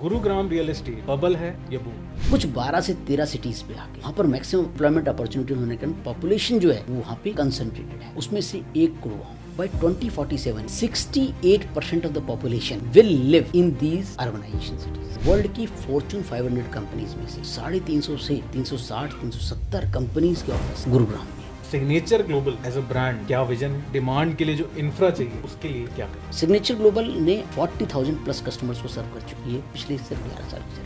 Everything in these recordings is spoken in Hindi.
गुरुग्राम रियल एस्टेट बबल है या बूम? कुछ 12 से 13 सिटीज पे आके वहाँ पर मैक्सिमम एम्प्लॉयमेंट अपॉर्चुनिटी होने के कारण पॉपुलेशन जो है वो वहाँ पे कंसंट्रेटेड है। उसमें से 1 crore by 2047 68% of the population will live in these urbanization cities. World की फॉर्च्यून 500 कंपनीज में से 350 से 360 370 कंपनीज के ऑफिस गुरुग्राम में। Signature global as a brand क्या विजन है? डिमांड के लिए जो इंफ्रा चाहिए उसके लिए क्या करें? सिग्नेचर ग्लोबल ने 40,000 प्लस कस्टमर्स को सर्व कर चुकी है पिछले सिर्फ 11 साल से।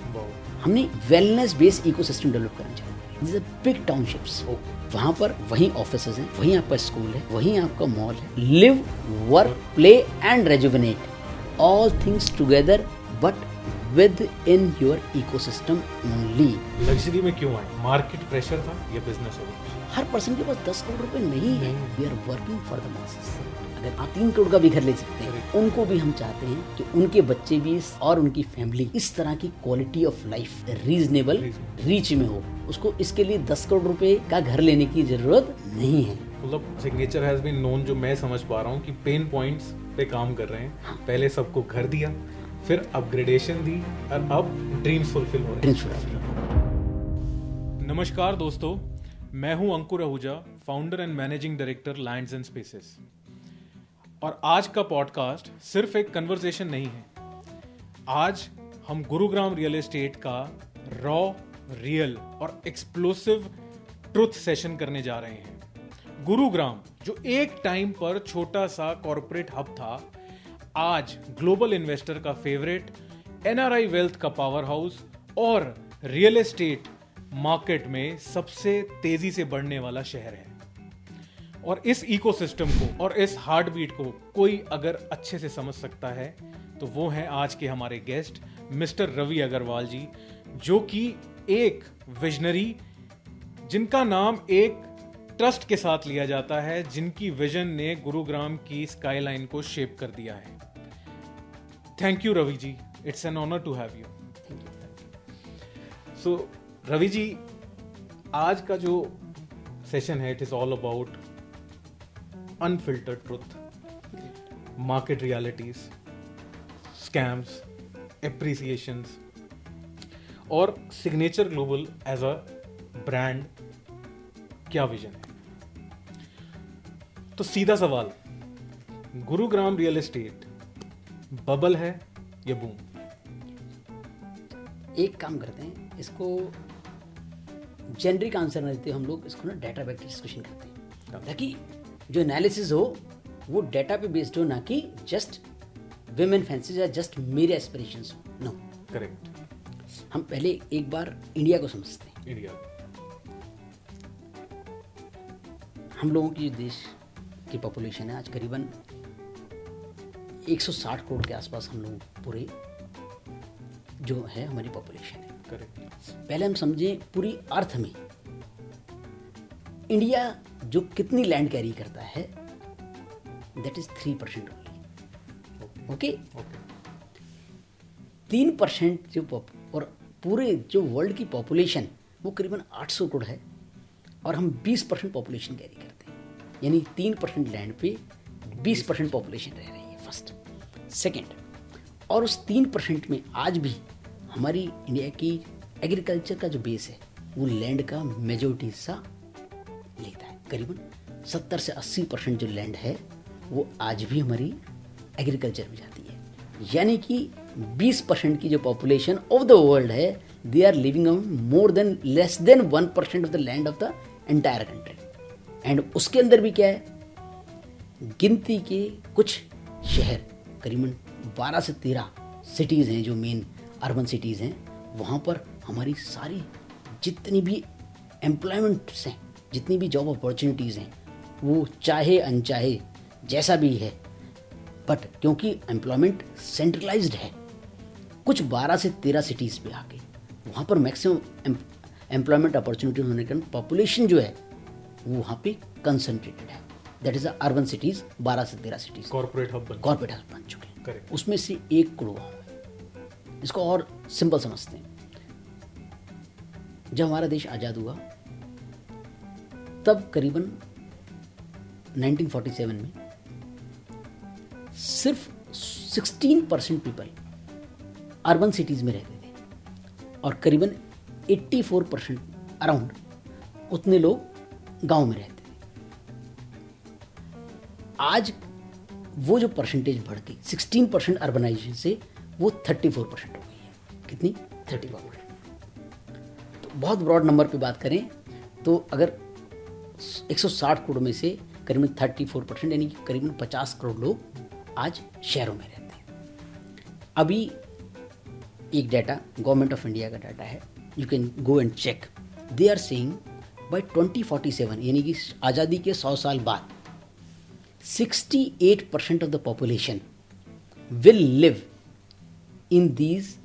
हमने वेलनेस बेस्ड इकोसिस्टम डेवलप करना चाहते हैं। These are big townships. वहाँ पर वहीं ऑफिसेज हैं, वहीं आपका स्कूल है, वहीं आपका मॉल है। Live, work, play and rejuvenate all things together but with in your ecosystem only. Luxury में क्यों आए? मार्केट प्रेशर था या बिजनेस? हर पर्सन के पास 10 करोड़ रुपए नहीं है। We are working for the masses. अगर आप 3 करोड़ का भी घर ले सकते हैं, उनको भी हम चाहते हैं कि उनके बच्चे भी और उनकी फैमिली इस तरह की quality of life reasonable reach में हो। उसको इसके लिए 10 करोड़ रुपए का घर लेने की जरूरत नहीं है। मतलब सिग्नेचर हैज बीन नोन, जो मैं समझ पा रहा हूँ कि पेन पॉइंट्स पे काम कर रहे हैं। पहले सबको घर दिया, फिर अपग्रेडेशन दी और अब ड्रीम्स फुलफिल हो रहे हैं। नमस्कार दोस्तों, मैं हूं Ankur Ahuja, founder and managing director lands and spaces. और आज का पॉडकास्ट सिर्फ एक कन्वर्सेशन नहीं है। आज हम गुरुग्राम रियल एस्टेट का रॉ, रियल और एक्सप्लोसिव ट्रुथ सेशन करने जा रहे हैं। गुरुग्राम जो एक टाइम पर छोटा सा कॉर्पोरेट हब था, आज ग्लोबल इन्वेस्टर का फेवरेट, एनआरआई वेल्थ का पावर हाउस और रियल एस्टेट मार्केट में सबसे तेजी से बढ़ने वाला शहर है। और इस इकोसिस्टम को और इस हार्ट बीट को कोई अगर अच्छे से समझ सकता है तो वो है आज के हमारे गेस्ट मिस्टर रवि अग्रवाल जी, जो कि एक विजनरी, जिनका नाम एक ट्रस्ट के साथ लिया जाता है, जिनकी विजन ने गुरुग्राम की स्काईलाइन को शेप कर दिया है। Thank you Ravi ji, it's an honour to have you. So Ravi ji, आज का जो सेशन है, it is all about unfiltered truth, market realities, scams, appreciations और Signature global as a brand क्या विजन है। तो सीधा सवाल, गुरुग्राम रियल एस्टेट बबल है या बूम? एक काम करते हैं, इसको जेनरिक आंसर न देते हम लोग इसको ना डाटा बेस्ड डिस्कशन करते हैं, ताकि जो एनालिसिस हो वो डाटा पे बेस्ड हो, ना कि जस्ट विमेन फैंसीज या जस्ट मेरे एस्पिरेशंस हो। No, correct. हम पहले एक बार इंडिया को समझते हैं। इंडिया, हम लोगों की देश की पॉपुलेशन है आज करीबन 160 करोड़ के आसपास। हम लोग पूरे जो है हमारी पॉपुलेशन है। करेक्ट। पहले हम समझें पूरी अर्थ में इंडिया जो कितनी लैंड कैरी करता है, दैट इज 3% ओनली। ओके, 3% जो और पूरे जो वर्ल्ड की पॉपुलेशन वो करीबन 800 करोड़ है, और हम 20% पॉपुलेशन कैरी करते हैं, यानी 3% लैंड पे 20% पॉपुलेशन रह रही है। फर्स्ट, सेकंड, और उस 3% में आज भी हमारी इंडिया की एग्रीकल्चर का जो बेस है वो लैंड का मेजॉरिटी हिस्सा लेता है। करीबन 70 से 80% जो लैंड है वो आज भी हमारी एग्रीकल्चर में जाती है। यानी कि 20% की जो पॉपुलेशन ऑफ द वर्ल्ड है, they are living on more than less than 1% of the land of the entire country. And उसके अंदर भी क्या है, गिनती के कुछ शहर, करीबन 12 से 13 सिटीज़ हैं जो मेन अर्बन सिटीज़ हैं। वहाँ पर हमारी सारी जितनी भी एम्प्लॉयमेंट्स हैं, जितनी भी जॉब अपॉर्चुनिटीज़ हैं, वो चाहे अनचाहे जैसा भी है, बट क्योंकि एम्प्लॉयमेंट सेंट्रलाइज्ड है, कुछ 12 से 13 सिटीज़ पे आके वहाँ पर मैक्सिमम एम्प्लॉयमेंट अपॉर्चुनिटी होने के कारण पॉपुलेशन जो है वो वहाँ पे कंसंट्रेटेड है। दैट इज अर्बन सिटीज़, 12 से 13 सिटीज़ कॉर्पोरेट हब बन चुके हैं। करेक्ट। उसमें से 1 करोड़ है। इसको और सिंपल समझते हैं, जब हमारा देश आज़ाद हुआ तब करीबन 1947 में सिर्फ 16% पीपल अर्बन सिटीज़ में रहते थे और करीबन 84% अराउंड उतने लोग गांव में रहते थे। आज वो जो परसेंटेज बढ़ गई 16% अर्बनाइजेशन से वो 34% हो गई है। कितनी? 34%। तो बहुत ब्रॉड नंबर पे बात करें तो अगर 160 करोड़ में से करीबन 34% यानी कि करीबन 50 करोड़ लोग आज शहरों में रहते हैं। अभी एक डाटा गवर्नमेंट ऑफ इंडिया का डाटा है, you can go and check. They are saying by 2047 यानी कि आज़ादी के 100 साल बाद 68% of the population will live in these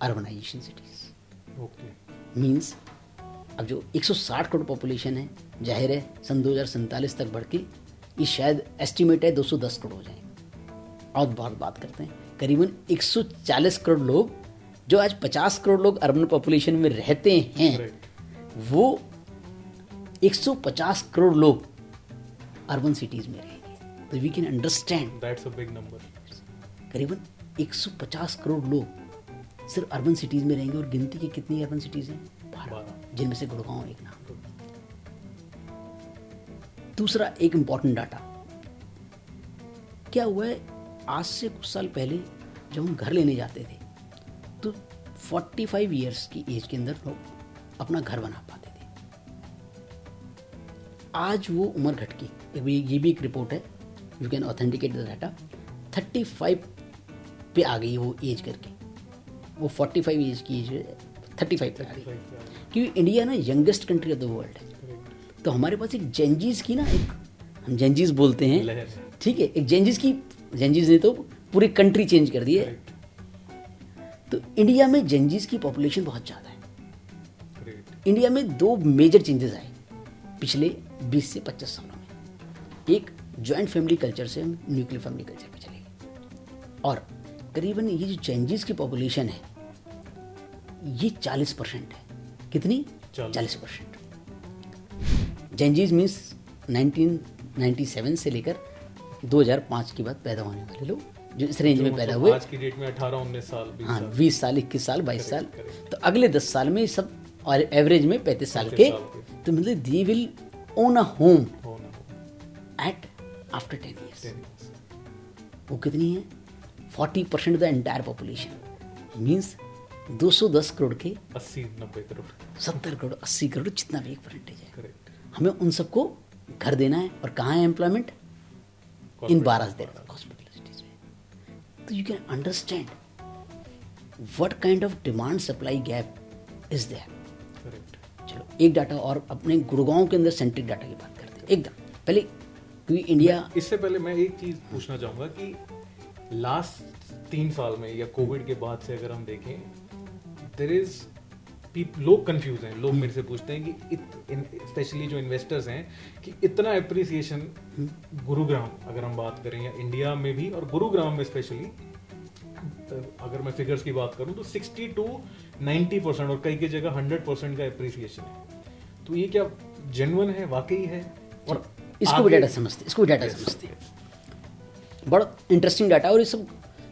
urbanization cities. Okay. Means अब जो 160 करोड़ पॉपुलेशन है, जाहिर है सन 2047 तक बढ़ के ये शायद एस्टिमेट है 210 करोड़ हो जाए। और बहुत बात करते हैं करीबन 140 करोड़ लोग, जो आज 50 करोड़ लोग अर्बन पॉपुलेशन में रहते हैं, वो 150 करोड़ लोग अर्बन सिटीज में रहेंगे। तो we can understand that's a big number. करीबन 150 करोड़ लोग सिर्फ अर्बन सिटीज में रहेंगे। और गिनती की कितनी अर्बन सिटीज हैं? 12, जिनमें से गुड़गांव एक नाम। दूसरा एक इंपॉर्टेंट डाटा क्या हुआ है, आज से कुछ साल पहले जब हम घर लेने जाते थे तो 45 इयर्स की एज के अंदर लोग अपना घर बना पाते थे। आज वो उम्र घट के, ये भी एक रिपोर्ट है, you can authenticate the data, 35 पे आ गई वो एज करके। वो 45 एज की एज 35 पे आ गई, क्योंकि इंडिया ना youngest country of the world है। तो हमारे पास एक जेंजीज की ना, एक हम जेंजीज बोलते हैं, ठीक है, एक जेंजीज ने तो पूरी कंट्री चेंज कर दी है। तो इंडिया में जेंजीज की पॉपुलेशन बहुत ज़्यादा है। इंडिया में 2 मेजर चेंजेस आए पिछले 20 से 25 सालों में। एक, जॉइंट फैमिली कल्चर से हम न्यूक्लियर फैमिली कल्चर पे चले गए, और करीबन ये जो जेंजीज की पॉपुलेशन है ये 40% है। कितनी? 40%। जेंजीज मीन्स 1997 से लेकर 2005 के बाद पैदा होने वाले लोग, जो इस रेंज में पैदा हुए। आज की डेट में 18-19 साल, 20 हाँ, साल, 20 साल, 21 साल, 22 साल। तो अगले 10 साल में सब और एवरेज में 35 साल के, तो मतलब they will own a home at after 10 years. वो कितनी है? 40% of the entire population. Means 210 crore के 80-90 करोड़, 70 करोड़, 80 करोड़, जितना भी एक परसेंटेज है। करेक्ट। हमें उन सबको घर देना है। और कहाँ है एम्प्लॉयमेंट? इन 12 हॉस्पिटल सिटीज में। तो you can understand what kind of demand supply gap is there. Correct. चलो एक डाटा और अपने गुड़गांव के अंदर सेंट्रिक डाटा की बात करते हैं एकदम पहले, क्योंकि इंडिया। इससे पहले मैं एक चीज पूछना चाहूंगा कि लास्ट 3 साल में या कोविड के बाद से अगर हम देखें, देयर इज लोग कंफ्यूज हैं। लोग मेरे से पूछते हैं कि स्पेशली जो इन्वेस्टर्स हैं कि इतना अप्रिसिएशन गुरुग्राम, अगर हम बात करें या इंडिया में भी और गुरुग्राम में स्पेशली, अगर मैं फिगर्स की बात करूं तो 60 to 90% और कई कई जगह 100% का अप्रिसिएशन है। तो ये क्या जेन्युइन है, वाकई है? और इसको भी डाटा समझते हैं। बड़ा इंटरेस्टिंग डाटा। और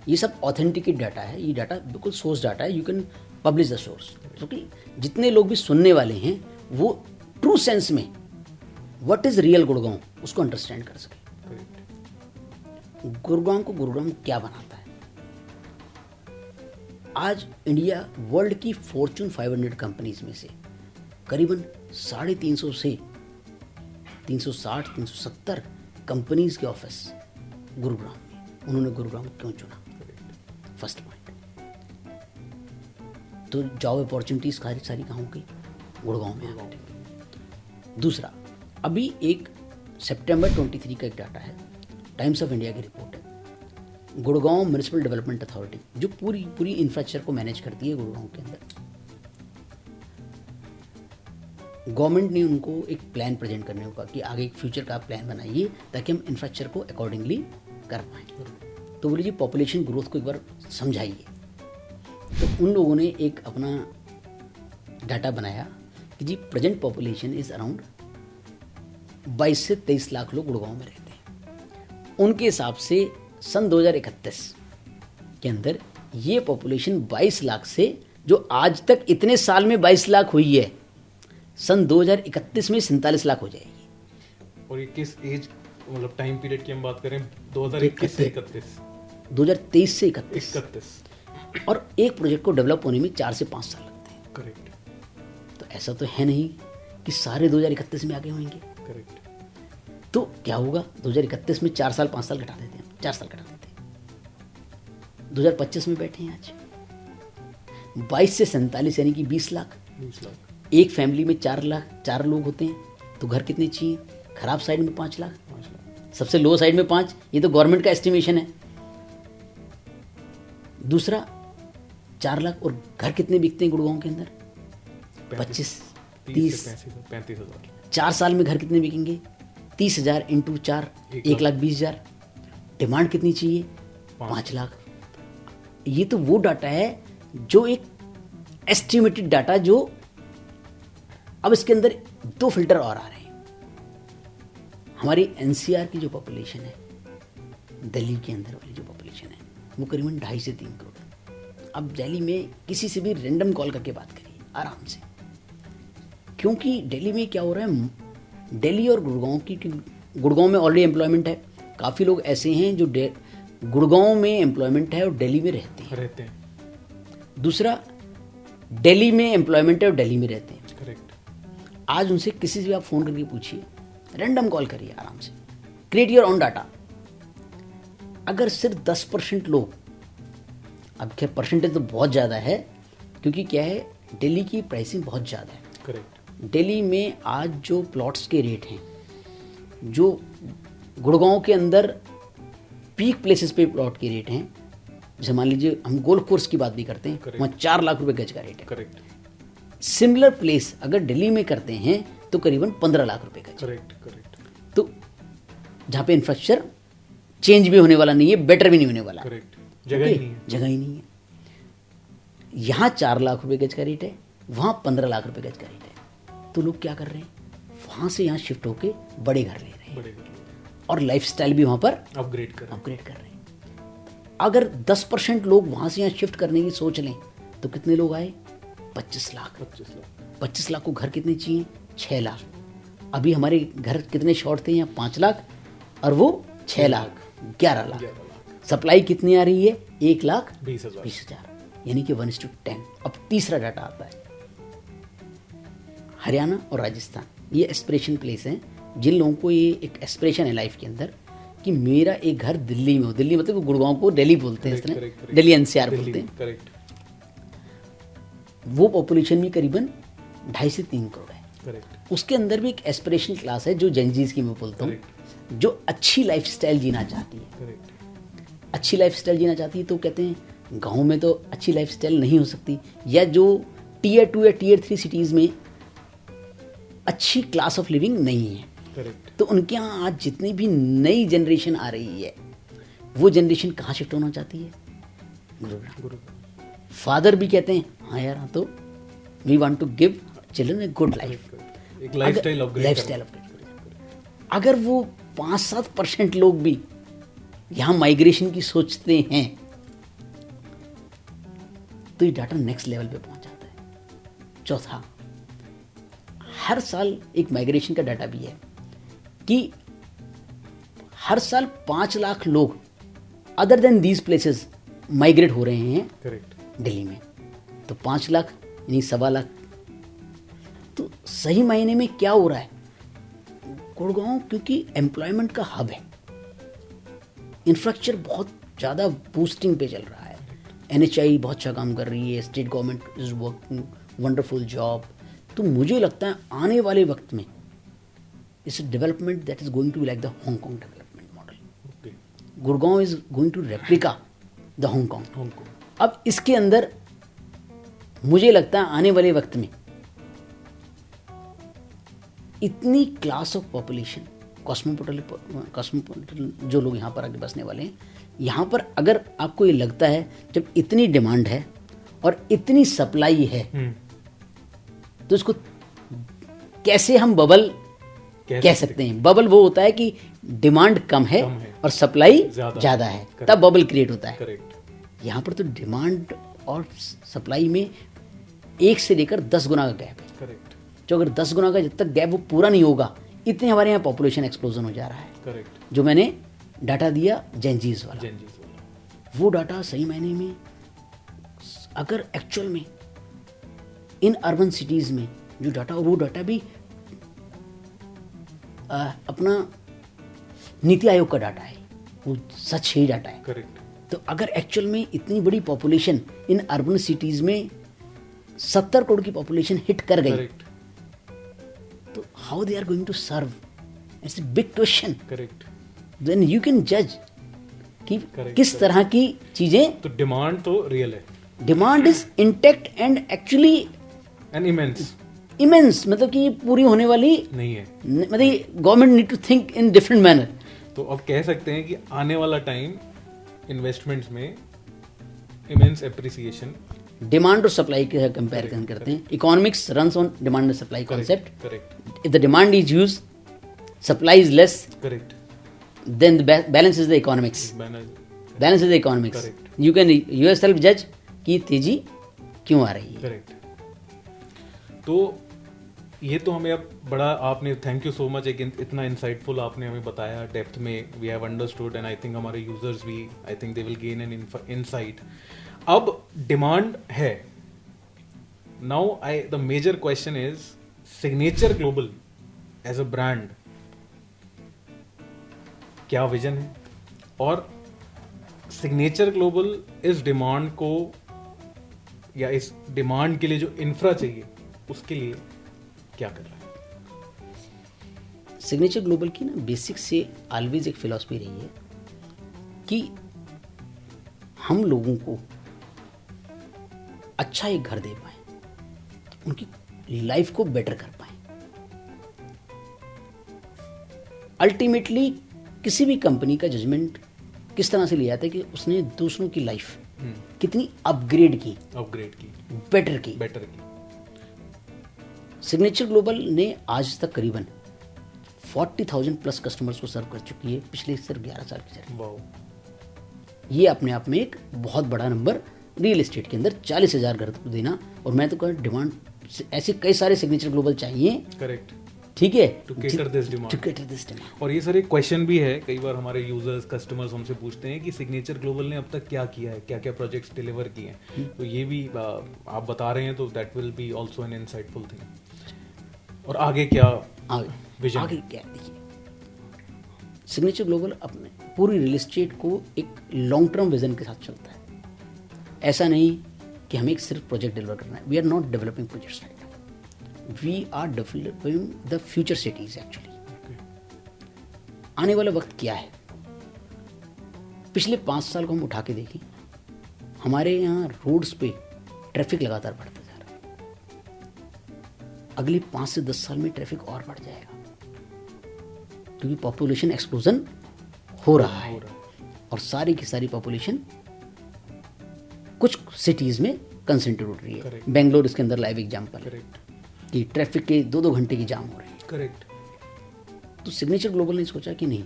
ये सब ऑथेंटिकेट डाटा है। ये डाटा बिल्कुल सोर्स डाटा है। You can publish the source, क्योंकि जितने लोग भी सुनने वाले हैं वो ट्रू सेंस में व्हाट इज रियल गुड़गांव उसको अंडरस्टैंड कर सके। गुड़गांव को गुड़गांव क्या बनाता है? आज इंडिया वर्ल्ड की फॉर्च्यून 500 कंपनीज में से करीबन 350 से 360-370 कंपनीज के ऑफिस गुरुग्राम में। उन्होंने गुरुग्राम क्यों चुना? First point. तो जॉब अपॉर्चुनिटीज सारी कहाँ हो गई? गुड़गांव में आ गई। दूसरा, अभी एक सितंबर 23 का एक डाटा है, टाइम्स ऑफ इंडिया की रिपोर्ट है। गुड़गांव म्युनिसिपल डेवलपमेंट अथॉरिटी जो पूरी इंफ्रास्ट्रक्चर को मैनेज करती है गुड़गांव के अंदर, गवर्नमेंट ने उनको एक प्लान प्रेजेंट करने को कहा कि आगे एक फ्यूचर का प्लान बनाइए ताकि हम इंफ्रास्ट्रक्चर को अकॉर्डिंगली कर पाएँ। तो बोले जी पॉपुलेशन ग्रोथ को एक बार समझाइए। तो उन लोगों ने एक अपना डाटा बनाया कि जी प्रेजेंट पॉपुलेशन इज अराउंड 22 से 23 लाख लोग गुड़गांव में रहते हैं। उनके हिसाब से सन 2031 के अंदर ये पॉपुलेशन 22 लाख से जो आज तक इतने साल में 22 लाख हुई है, सन 2031 में 47 लाख हो जाएगी। और ये किस एज मतलब टाइम पीरियड की हम बात करें, 2021 से 31, 2023 से 31। 31। और एक प्रोजेक्ट को डेवलप होने में 4 से 5 साल लगते हैं। करेक्ट। तो ऐसा तो है नहीं कि सारे 2031 में आगे होंगे। करेक्ट। तो क्या होगा, 2031 में 4 साल 5 साल घटा देते हैं, 4 साल घटा देते हैं, 2025 में बैठे हैं आज 22 से 47 यानी कि 20 लाख। 20 लाख। एक फैमिली में 4 लोग होते हैं तो घर कितने चाहिए? खराब साइड में 5 लाख, 5 लाख। सबसे लो साइड में 5। ये तो गवर्नमेंट का एस्टिमेशन है। दूसरा 4 लाख, और घर कितने बिकते हैं गुड़गांव के अंदर? 25, 30, 35,000। 4 साल में घर कितने बिकेंगे? 30,000 इंटू 4, 1,20,000। डिमांड कितनी चाहिए? 5 लाख। ये तो वो डाटा है जो एक एस्टिमेटेड डाटा, जो अब इसके अंदर 2 फिल्टर और आ रहे हैं। हमारी एनसीआर की जो पॉपुलेशन है, दिल्ली के अंदर वाली जो पॉपुलेशन है, वो करीबन 2.5 से 3 करोड़ है। अब दिल्ली में किसी से भी रैंडम कॉल करके बात करिए आराम से, क्योंकि दिल्ली में क्या हो रहा है, दिल्ली और गुड़गांव में ऑलरेडी एम्प्लॉयमेंट है। काफ़ी लोग ऐसे हैं जो गुड़गांव में एम्प्लॉयमेंट है और दिल्ली में रहते हैं। दूसरा, दिल्ली में एम्प्लॉयमेंट है और दिल्ली में रहते हैं। करेक्ट। आज उनसे किसी से भी आप फ़ोन करके पूछिए, रैंडम कॉल करिए आराम से, क्रिएट योर ऑन डाटा। अगर सिर्फ 10% लोग, अब क्या परसेंटेज तो बहुत ज़्यादा है, क्योंकि क्या है, दिल्ली की प्राइसिंग बहुत ज़्यादा है। करेक्ट। दिल्ली में आज जो प्लॉट्स के रेट हैं, जो गुड़गांव के अंदर पीक प्लेसेस पे प्लॉट के रेट हैं, जैसे मान लीजिए हम गोल्फ कोर्स की बात भी करते हैं, वहाँ 4 लाख रुपए गज का रेट है। करेक्ट। सिमिलर प्लेस अगर दिल्ली में करते हैं तो करीबन 15 लाख रुपए गज। करेक्ट। करेक्ट। तो जहाँ पे इंफ्रास्ट्रक्चर चेंज भी होने वाला नहीं है, बेटर भी नहीं होने वाला। करेक्ट। जगह ही नहीं है। जगह ही नहीं है। यहाँ 4 लाख रुपए गज का रेट है, वहाँ 15 लाख रुपए गज का रेट है। तो लोग क्या कर रहे हैं, वहाँ से यहाँ शिफ्ट होके बड़े घर ले रहे हैं, बड़े घर और लाइफस्टाइल भी वहाँ पर अपग्रेड कर रहे हैं। अगर 10% लोग वहाँ से यहाँ शिफ्ट करने की सोच लें तो कितने लोग आए? 25 लाख। 25 लाख को घर कितने चाहिए? 6 लाख। अभी हमारे घर कितने शॉर्ट थे यहाँ? 5 लाख, और वो 6 लाख, 11 लाख। सप्लाई कितनी आ रही है? 1,20,000, यानी कि 1:10। अब तीसरा डाटा आता है, हरियाणा और राजस्थान, ये एस्पिरेशन प्लेस हैं, जिन लोगों को ये एक एस्पिरेशन है लाइफ के अंदर कि मेरा एक घर दिल्ली में हो। दिल्ली मतलब गुड़गांव को दिल्ली बोलते हैं, इस तरह दिल्ली एनसीआर बोलते हैं। करेक्ट। वो पॉपुलेशन भी करीबन 2.5 से 3 करोड़ है। करेक्ट। उसके अंदर भी एक एस्पिरेशन क्लास है जो जेनजीज की मैं बोलता हूँ, जो अच्छी लाइफस्टाइल जीना चाहती है। करेक्ट। अच्छी लाइफस्टाइल जीना चाहती है तो कहते हैं गांव में तो अच्छी लाइफस्टाइल नहीं हो सकती, या जो Tier 2 या Tier 3 सिटीज़ में अच्छी क्लास ऑफ लिविंग नहीं है। करेक्ट। तो उनके यहाँ आज जितनी भी नई जनरेशन आ रही है, वो जनरेशन कहाँ शिफ्ट होना चाहती है? गुरुग्राम। फादर भी कहते हैं हाँ यार, हाँ तो we want to give children a good life, एक लाइफस्टाइल अपग्रेड। अगर वो 5-7% लोग भी यहाँ माइग्रेशन की सोचते हैं तो ये डाटा नेक्स्ट लेवल पे पहुंच जाता है। चौथा, हर साल एक माइग्रेशन का डाटा भी है कि हर साल 5 लाख लोग other than these places migrate हो रहे हैं। करेक्ट। दिल्ली में तो 5 लाख यानी 1.25 लाख। तो सही मायने में क्या हो रहा है, गुड़गांव क्योंकि एम्प्लॉयमेंट का हब है, इंफ्रास्ट्रक्चर बहुत ज़्यादा बूस्टिंग पे चल रहा है, NHI बहुत अच्छा काम कर रही है, state government is working wonderful job. तो मुझे लगता है आने वाले वक्त में इस development that is going to be like the Hong Kong development model. Gurgaon is going to replica the Hong Kong. अब इसके अंदर मुझे लगता है आने वाले वक्त में इतनी क्लास ऑफ पॉपुलेशन, कॉस्मोपॉलिटन जो लोग यहाँ पर आगे बसने वाले हैं, यहाँ पर अगर आपको ये लगता है जब इतनी डिमांड है और इतनी सप्लाई है तो इसको कैसे हम बबल कह सकते हैं? बबल वो होता है कि डिमांड कम है और सप्लाई ज़्यादा है, तब बबल क्रिएट होता है। करेक्ट। यहाँ पर तो डिमांड और सप्लाई में 1 से लेकर 10 गुना का गैप है। करेक्ट। जो अगर 10 गुना का जब तक गैप वो पूरा नहीं होगा, इतने हमारे यहाँ पॉपुलेशन एक्सप्लोजन हो जा रहा है। करेक्ट। जो मैंने डाटा दिया जेनजीज वाला, जेनजीज वाला, वो डाटा सही मायने में अगर एक्चुअल में इन अर्बन सिटीज़ में जो डाटा, और वो डाटा भी अपना नीति आयोग का डाटा है, वो सच ही डाटा है। करेक्ट। तो अगर एक्चुअल में इतनी बड़ी पॉपुलेशन इन अर्बन सिटीज़ में 70 करोड़ की पॉपुलेशन हिट कर गई, करेक्ट। तो how they are going to serve, it's a big question. Correct. Then you can जज कि Correct, किस तरह की चीज़ें। तो डिमांड तो रियल है demand is intact and actually and immense immense, मतलब कि ये पूरी होने वाली नहीं है। मतलब government need to think in different manner. तो अब कह सकते हैं कि आने वाला टाइम इन्वेस्टमेंट्स में इमेंस एप्रिसिएशन। डिमांड और सप्लाई के कंपैरिजन करते हैं। Economics runs on demand and supply concept. Correct. If the demand is huge, supply is less, correct. then the balance is the economics. Balance is the economics. Correct. You can yourself judge कि तेजी क्यों आ रही है। करेक्ट। तो ये तो हमें अब बड़ा, आपने थैंक यू सो मच, एक इतना इंसाइटफुल आपने हमें बताया डेप्थ में, we have understood and I think हमारे यूजर्स भी, I think they will gain an insight. अब डिमांड है, now the major question is signature global as a brand क्या विजन है, और सिग्नेचर ग्लोबल इस डिमांड को, या इस डिमांड के लिए जो इंफ्रा चाहिए उसके लिए क्या कर रहा है। सिग्नेचर ग्लोबल की ना बेसिक से ऑलवेज एक फिलॉसफी रही है कि हम लोगों को अच्छा एक घर दे पाए, उनकी लाइफ को बेटर कर पाए। अल्टीमेटली किसी भी कंपनी का जजमेंट किस तरह से लिया जाता है कि उसने दूसरों की लाइफ कितनी अपग्रेड की, बेटर की। सिग्नेचर ग्लोबल ने आज तक करीबन 40,000 प्लस कस्टमर्स को सर्व कर चुकी है पिछले सिर्फ 11 साल के जरिए। ये अपने आप में एक बहुत बड़ा नंबर, रियल एस्टेट के अंदर 40,000 घर को देना। और मैं तो कहूँ डिमांड ऐसे कई सारे सिग्नेचर ग्लोबल चाहिए। करेक्ट। ठीक है, टू केटर दिस डिमांड। और ये सर एक क्वेश्चन भी है, कई बार हमारे यूजर्स कस्टमर्स हमसे पूछते हैं कि सिग्नेचर ग्लोबल ने अब तक क्या किया है, क्या क्या प्रोजेक्ट्स डिलीवर किए हैं। तो ये भी आप बता रहे हैं, तो that will be also an insightful thing. और आगे क्या विजन? आगे क्या, देखिए सिग्नेचर ग्लोबल अपने पूरी रियल एस्टेट को एक लॉन्ग टर्म विजन के साथ चलता है। ऐसा नहीं कि हमें एक सिर्फ प्रोजेक्ट डिलीवर करना है। We are not developing projects right now, we are developing the future cities actually. आने वाला वक्त क्या है, पिछले 5 साल को हम उठा के देखें, हमारे यहाँ रोड्स पे ट्रैफिक लगातार बढ़ता जा रहा है। अगले 5 से 10 साल में ट्रैफिक और बढ़ जाएगा, क्योंकि पॉपुलेशन एक्सप्लोजन हो रहा है। और सारी की सारी पॉपुलेशन कुछ सिटीज में कंसेंट्रेट हो रही है। बेंगलोर इसके अंदर लाइव एग्जाम्पल है कि ट्रैफिक के 2-2 घंटे की जाम हो रही है। करेक्ट। तो सिग्नेचर ग्लोबल ने सोचा कि नहीं,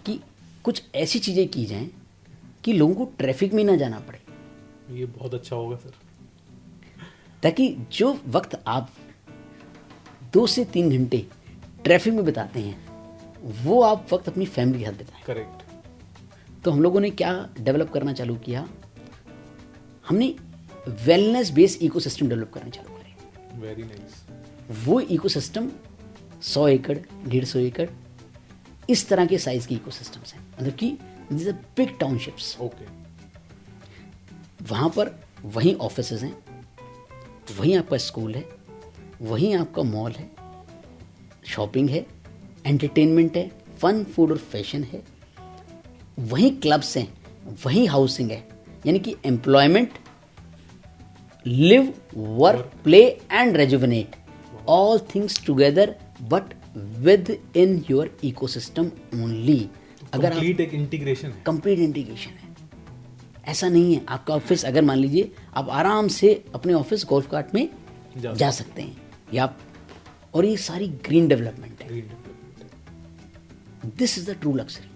कि कुछ ऐसी चीज़ें की जाएं कि लोगों को ट्रैफिक में ना जाना पड़े। ये बहुत अच्छा होगा सर, ताकि जो वक्त आप 2 से 3 घंटे ट्रैफिक में बिताते हैं, वो आप वक्त अपनी फैमिली के साथ बिताएं। करेक्ट। तो हम लोगों ने क्या डेवलप करना चालू किया, हमने वेलनेस बेस्ड इकोसिस्टम डेवलप करना चालू करें। Very nice. वो इकोसिस्टम 100 एकड़, 150 एकड़, इस तरह के साइज के इकोसिस्टम्स हैं, मतलब कि this are big townships. Okay. वहाँ पर वहीं ऑफिसेज हैं, वहीं आपका स्कूल है, वहीं आपका मॉल है, शॉपिंग है, एंटरटेनमेंट है, फन, फूड और फैशन है, वहीं क्लब्स हैं, वहीं हाउसिंग है। यानी कि employment, live, work, play and rejuvenate, all things together but with in your ecosystem only. अगर कंप्लीट एक इंटीग्रेशन है, कंप्लीट इंटीग्रेशन है। ऐसा नहीं है आपका ऑफिस, अगर मान लीजिए आप आराम से अपने ऑफिस गोल्फ कार्ट में जा सकते हैं, या और ये सारी ग्रीन डेवलपमेंट है। This is the true luxury.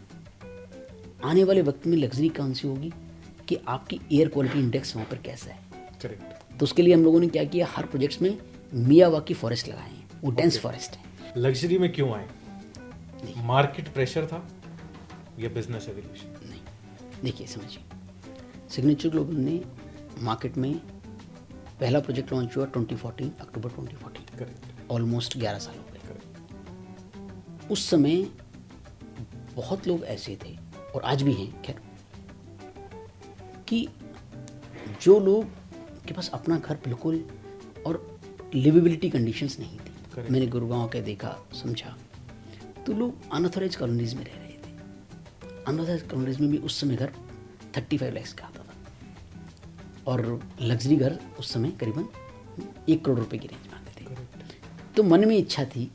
आने वाले वक्त में लग्जरी कौन सी होगी, कि आपकी एयर क्वालिटी इंडेक्स वहाँ पर कैसा है। करेक्ट। तो उसके लिए हम लोगों ने क्या किया, हर प्रोजेक्ट्स में मियावाकी फॉरेस्ट लगाए हैं, वो डेंस फॉरेस्ट है। लग्जरी में क्यों आए? मार्केट प्रेशर था या बिजनेस एवोल्यूशन? नहीं, देखिए समझिए, सिग्नेचर ग्लोबल ने मार्केट में पहला प्रोजेक्ट लॉन्च हुआ 2014, अक्टूबर 2014। करेक्ट। ऑलमोस्ट 11 साल हो गए। करेक्ट। उस समय बहुत लोग ऐसे थे, और आज भी हैं खैर, कि जो लोग के पास अपना घर बिल्कुल और लिवेबिलिटी कंडीशंस नहीं थी। Correct. मैंने गुड़गांव के देखा, समझा, तो लोग अनऑथराइज कॉलोनीज में रह रहे थे। अनऑथराइज कॉलोनीज में भी उस समय घर 35 लाख का आता था, और लग्जरी घर उस समय करीबन 1 करोड़ रुपए की रेंज में आते थे। करेक्ट। तो मन में इच्छा थी,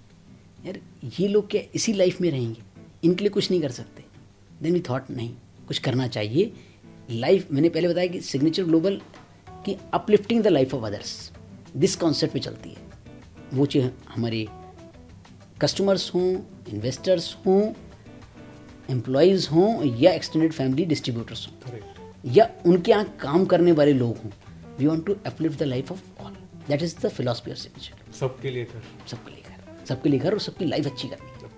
यार ये लोग क्या इसी लाइफ में रहेंगे, इनके लिए कुछ नहीं कर सकते। देन वी थॉट नहीं, कुछ करना चाहिए। लाइफ, मैंने पहले बताया कि सिग्नेचर ग्लोबल की uplifting the life of others, this concept पे चलती है। वो चाहे हमारे कस्टमर्स हों, इन्वेस्टर्स हों, एम्प्लॉयज़ हों, या एक्सटेंडेड फैमिली डिस्ट्रीब्यूटर्स हों, करेक्ट। या उनके यहाँ काम करने वाले लोग हों, we want to uplift the life of all. That is the philosophy of signature. सबके लिए घर। सबके लिए घर, सबके लिए घर, और सबकी लाइफ अच्छी करनी है।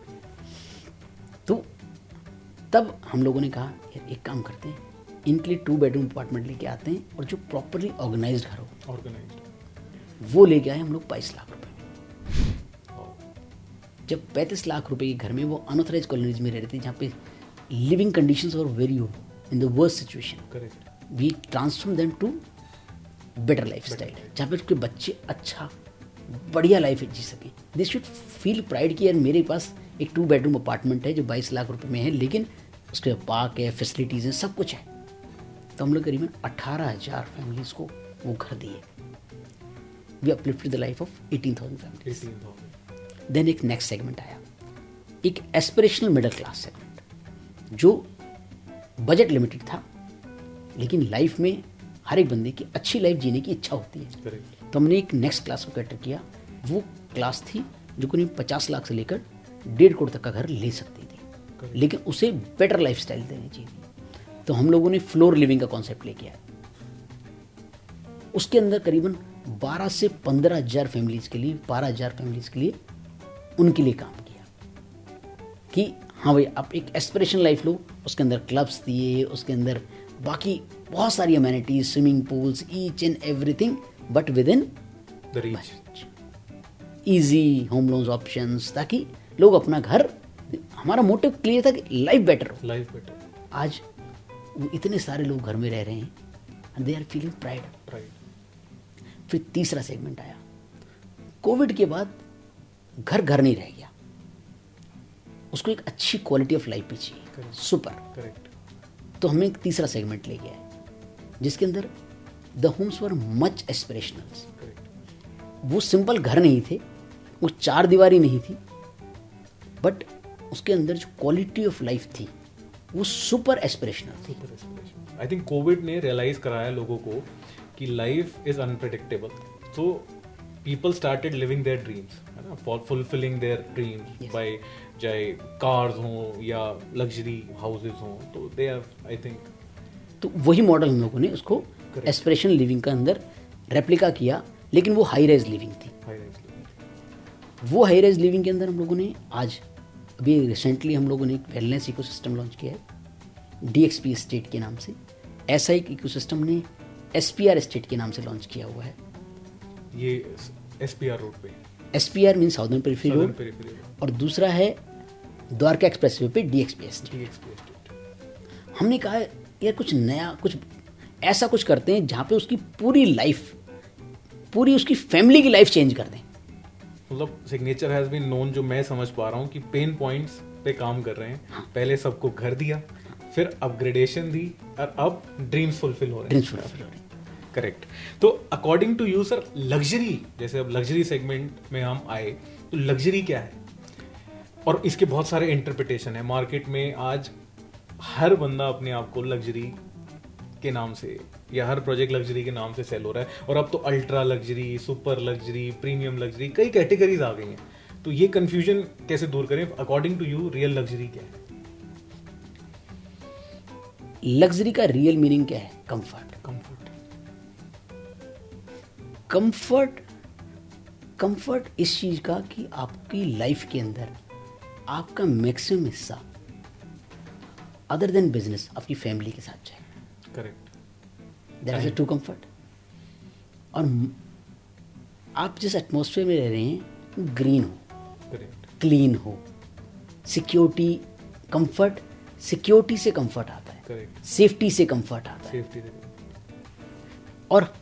तो तब हम लोगों ने कहा, यार एक काम करते हैं, इनके लिए 2 बेडरूम अपार्टमेंट लेके आते हैं, और जो प्रॉपरली ऑर्गेनाइज्ड घर हो ऑर्गेनाइज्ड। वो लेके आए हम लोग 22 लाख रुपए में। जब 35 लाख रुपए के घर में वो अनऑथराइज कॉलोनीज में रह रहे थे, जहाँ पे living conditions were very in the worst situation, correct. We transform them to better life style, जहाँ पे उसके बच्चे अच्छा बढ़िया लाइफ जी सकें। दे शुड फील प्राइड कि यार मेरे पास एक 2 बेडरूम अपार्टमेंट है जो 22 लाख रुपए में है, लेकिन उसके पार्क है, फैसिलिटीज़ हैं, सब कुछ है। तो हम लोग करीबन 18,000 फैमिलीज़ को वो घर दिए। We uplifted the life of 18,000 families. 18,000। Then एक नेक्स्ट सेगमेंट आया, एक एस्पिरेशनल मिडिल क्लास सेगमेंट, जो बजट लिमिटेड था, लेकिन लाइफ में हर एक बंदे की अच्छी लाइफ जीने की इच्छा होती है। करेक्ट। तो हमने एक नेक्स्ट क्लास को कैटर किया। वो क्लास थी जो करीब 50 लाख से लेकर 1.5 करोड़ तक का घर ले सकती थी, लेकिन उसे बेटर लाइफ स्टाइल देनी चाहिए। तो हम लोगों ने फ्लोर लिविंग का कॉन्सेप्ट लेके आए। उसके अंदर करीबन 12 से 15,000 फैमिलीज़ के लिए, 12,000 फैमिलीज़ के लिए, उनके लिए काम किया कि हाँ भाई आप एक एस्पिरेशनल लाइफ लो। उसके अंदर क्लब्स दिए, उसके अंदर बाकी बहुत सारी amenities, swimming pools, each and everything, but with in the reach. Easy home loans options, ताकि लोग अपना घर, हमारा मोटिव क्लियर था कि लाइफ बेटर हो। Life better. आज वो इतने सारे लोग घर में रह रहे हैं, and they are feeling pride. फिर तीसरा सेगमेंट आया। कोविड के बाद घर घर नहीं रह गया, उसको एक अच्छी क्वालिटी ऑफ लाइफ भी चाहिए, सुपर। करेक्ट। तो हमने एक तीसरा सेगमेंट ले गया है, जिसके अंदर द होम्स वर मच एस्पिरेशनल्स। वो सिंपल घर नहीं थे, वो 4 दीवारी नहीं थी, बट उसके अंदर जो क्वालिटी ऑफ लाइफ थी वो सुपर एस्पिरेशनल थी। आई थिंक कोविड ने रियलाइज कराया लोगों को कि life is unpredictable, so people started living their dreams, है ना, for fulfilling their dreams by, चाहे कार्स हों या लग्जरी हाउसेज हों, तो दे आर, आई थिंक, तो वही मॉडल हम लोगों ने उसको एस्पिरेशनल लिविंग का अंदर रेप्लिका किया, लेकिन वो हाई राइज लिविंग थी। वो हाई राइज लिविंग के अंदर हम लोगों ने आज अभी रिसेंटली हम लोगों ने एक वेलनेस इकोसिस्टम लॉन्च किया है DXP एस्टेट के नाम से। ऐसा एक इकोसिस्टम ने SPR एस्टेट के नाम से लॉन्च किया हुआ है। ये SPR रोड पे, SPR mean southern periphery road, और दूसरा है द्वारका एक्सप्रेसवे पे DXP एस्टेट। हमने कहा यार कुछ नया, कुछ ऐसा कुछ करते हैं जहाँ पे उसकी पूरी लाइफ, पूरी उसकी फैमिली की लाइफ चेंज कर दें। मतलब सिग्नेचर हैज बीन नोन, जो मैं समझ पा रहा हूँ, कि पेन पॉइंट्स पे काम कर रहे हैं। हाँ। पहले सबको घर दिया, फिर अपग्रेडेशन दी, और अब ड्रीम्स फुलफिल हो रहे हैं। करेक्ट। तो according to you sir, luxury, जैसे अब लग्जरी सेगमेंट में हम आए, तो लग्जरी क्या है? और इसके बहुत सारे इंटरप्रिटेशन है मार्केट में। आज हर बंदा अपने आप को लग्जरी के नाम से, या हर प्रोजेक्ट लग्जरी के नाम से सेल हो रहा है, और अब तो ultra luxury, super luxury, premium luxury, कई कैटेगरीज आ गई हैं। तो ये कंफ्यूजन कैसे दूर करें? According to you real luxury क्या है? लग्जरी का रियल मीनिंग क्या है? कंफर्ट। कंफर्ट। कंफर्ट, कंफर्ट इस चीज का कि आपकी लाइफ के अंदर आपका मैक्सिमम हिस्सा अदर देन बिजनेस आपकी फैमिली के साथ जाए। Correct. That is a true comfort. और आप जिस एटमॉस्फेयर में रह रहे हैं ग्रीन हो, करेक्ट, क्लीन हो, सिक्योरिटी, कंफर्ट, सिक्योरिटी से कंफर्ट आता है, करेक्ट, सेफ्टी से कंफर्ट आता है, सेफ्टी से, और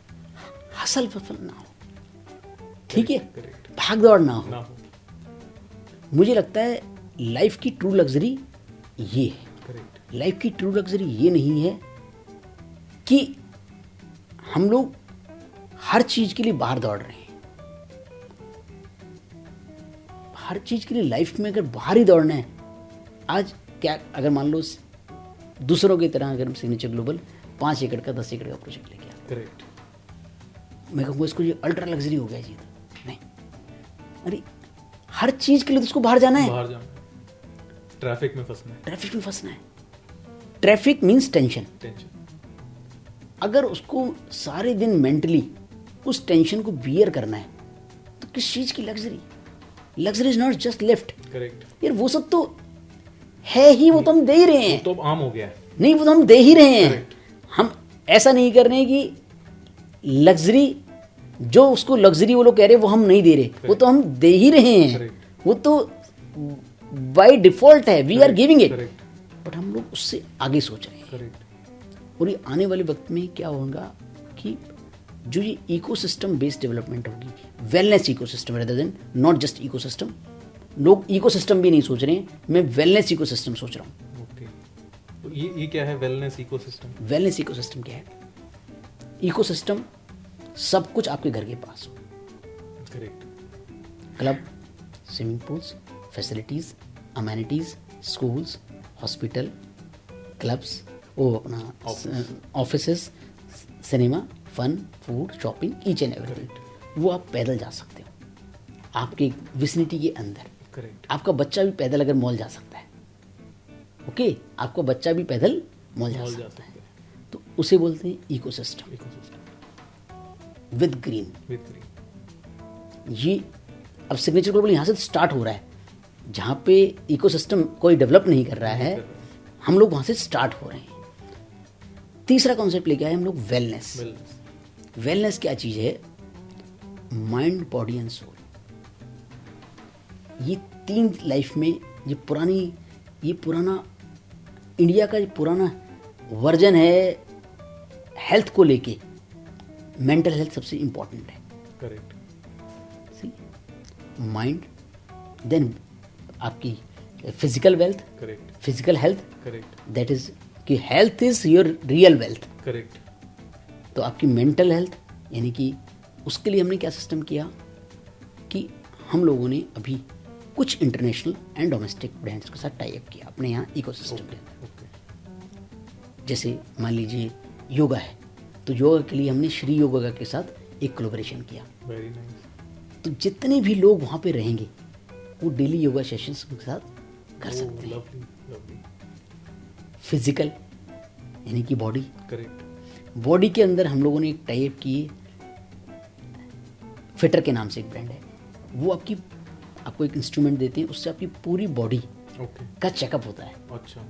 हसल फसल ना हो, ठीक है, करेक्ट, भाग दौड़ ना हो। ना हो। मुझे लगता है लाइफ की ट्रू लग्जरी ये है। करेक्ट। लाइफ की ट्रू लग्जरी ये नहीं है कि हम लोग हर चीज के लिए बाहर दौड़ रहे हैं। हर चीज के लिए लाइफ में अगर बाहर ही दौड़ना है, आज क्या अगर मान लो दूसरों की तरह अगर हम सिग्नेचर ग्लोबल 5 एकड़ का 10 एकड़ का प्रोजेक्ट लेके आए, करेक्ट, मैं कहूँगा इसको ये अल्ट्रा लग्जरी हो गया जी, तो नहीं। अरे हर चीज के लिए तो उसको बाहर जाना है, बाहर जाना है, ट्रैफिक में फंसना है, ट्रैफिक में फंसना है। Traffic means tension. टेंशन। अगर उसको सारे दिन मेंटली उस टेंशन को बियर करना है तो किस चीज की luxury? Luxury is not just lift. Correct. यार वो सब तो है ही, वो तो हम दे ही रहे हैं। तो अब आम हो गया है। नहीं, वो तो हम दे ही रहे हैं। Correct. हम ऐसा नहीं कर रहे हैं कि लग्जरी जो उसको लग्जरी वो लोग कह रहे हैं वो हम नहीं दे रहे, वो तो हम दे ही रहे हैं। Correct. वो तो बाय डिफॉल्ट है, we are giving it, correct, but हम लोग उससे आगे सोच रहे हैं। करेक्ट, और ये आने वाले वक्त में क्या होगा कि जो ये इकोसिस्टम बेस्ड डेवलपमेंट होगी, wellness ecosystem rather than not just ecosystem. लोग इकोसिस्टम भी नहीं सोच रहे हैं, मैं वेलनेस इकोसिस्टम सोच रहा हूँ। ओके। तो ये क्या है वेलनेस इकोसिस्टम? वेलनेस इकोसिस्टम क्या है? इकोसिस्टम सब कुछ आपके घर के पास हो। Correct. Club, swimming pools, facilities, amenities, schools, hospital, clubs, वो अपना offices, cinema, fun, food, shopping, each and everything. वो आप पैदल जा सकते हो आपके विसिनिटी के अंदर। करेक्ट। आपका बच्चा भी पैदल अगर मॉल जा सकता है, ओके, आपका बच्चा भी पैदल मॉल जा सकता है, तो उसे बोलते हैं ecosystem ecosystem with green. With green. ये अब सिग्नेचर ग्लोबल यहाँ से स्टार्ट हो रहा है, जहाँ पे इकोसिस्टम कोई डेवलप नहीं कर रहा है, हम लोग वहाँ से स्टार्ट हो रहे हैं। तीसरा कॉन्सेप्ट लेके आए हम लोग वेलनेस। वेलनेस क्या चीज़ है? Mind, body and soul. ये तीन लाइफ में ये पुराना इंडिया का पुराना वर्जन है हेल्थ को लेके। मेंटल हेल्थ सबसे इंपॉर्टेंट है। करेक्ट। माइंड, देन आपकी physical wealth, correct, physical health, correct, that is कि health is your real wealth. Correct. तो आपकी मेंटल हेल्थ, यानी कि उसके लिए हमने क्या सिस्टम किया कि हम लोगों ने अभी कुछ इंटरनेशनल एंड डोमेस्टिक ब्रांड्स के साथ टाई अप किया अपने यहाँ इकोसिस्टम के अंदर। जैसे मान लीजिए योगा है, तो योगा के लिए हमने श्री योगा के साथ एक कोलैबोरेशन किया। Very nice. तो जितने भी लोग वहाँ पे रहेंगे वो डेली योगा सेशंस के साथ कर सकते हैं। Lovely, lovely. फिजिकल यानी कि बॉडी, करेक्ट। बॉडी के अंदर हम लोगों ने एक टाई अप किए, फिटर के नाम से एक ब्रांड है, वो आपको एक इंस्ट्रूमेंट देते हैं, उससे आपकी पूरी बॉडी ओके। का चेकअप होता है। अच्छा।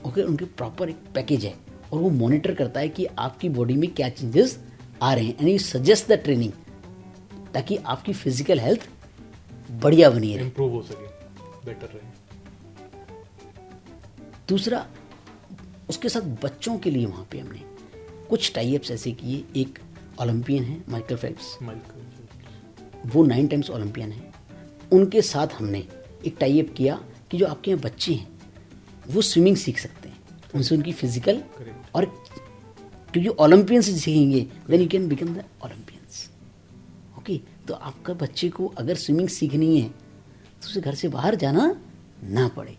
ओके, उनके प्रॉपर एक पैकेज है और वो मॉनिटर करता है कि आपकी बॉडी में क्या चेंजेस आ रहे हैं, and you suggest the training ताकि आपकी फिजिकल हेल्थ बढ़िया बनी रहे, इम्प्रूव हो सके, बेटर रहे। दूसरा उसके साथ बच्चों के लिए वहाँ पे हमने कुछ टाई अप्स ऐसे किए। एक ओलंपियन है माइकल फेल्प्स, वो 9 टाइम्स ओलंपियन है, उनके साथ हमने एक टाई अप किया कि जो आपके यहाँ बच्चे हैं वो स्विमिंग सीख सकते हैं, उनसे उनकी फिजिकल, और क्योंकि ओलंपियंस सीखेंगे then you can become the Olympians. Okay, तो आपका बच्चे को अगर स्विमिंग सीखनी है तो उसे घर से बाहर जाना ना पड़े,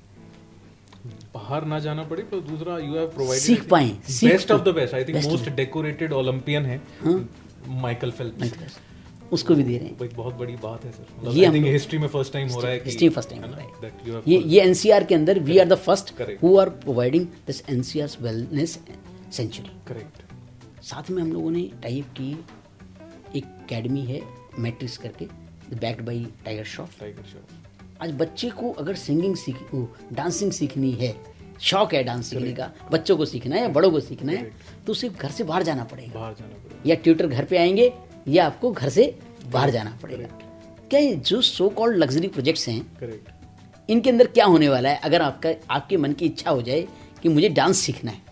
बाहर ना जाना पड़े, पर दूसरा यू हैव प्रोवाइडेड सीख पाएं। Best of the best, I think most decorated Olympian है माइकल फेल्प्स। उसको भी दे रहे हैं। भाई बहुत बड़ी बात है सर, ये आई थिंक हिस्ट्री में फर्स्ट टाइम हो रहा है कि हिस्ट्री फर्स्ट टाइम हो रहा है that you have ये एनसीआर के अंदर we are the first Correct. Who are providing this NCR wellness century. Correct. साथ में हम लोगों ने टाइप की एक एकेडमी है मैट्रिक्स करके, बैक्ड बाई टाइगर श्रॉफ। आज बच्चे को अगर डांसिंग सीखनी है, शौक है डांस सीखने का, बच्चों को सीखना है या बड़ों को सीखना है, तो उसे घर से बाहर जाना पड़ेगा, या ट्यूटर घर पे आएंगे या आपको घर से बाहर जाना पड़ेगा। क्या ये जो सो कॉल्ड लग्जरी प्रोजेक्ट्स हैं, इनके अंदर क्या होने वाला है अगर आपके मन की इच्छा हो जाए कि मुझे डांस सीखना है,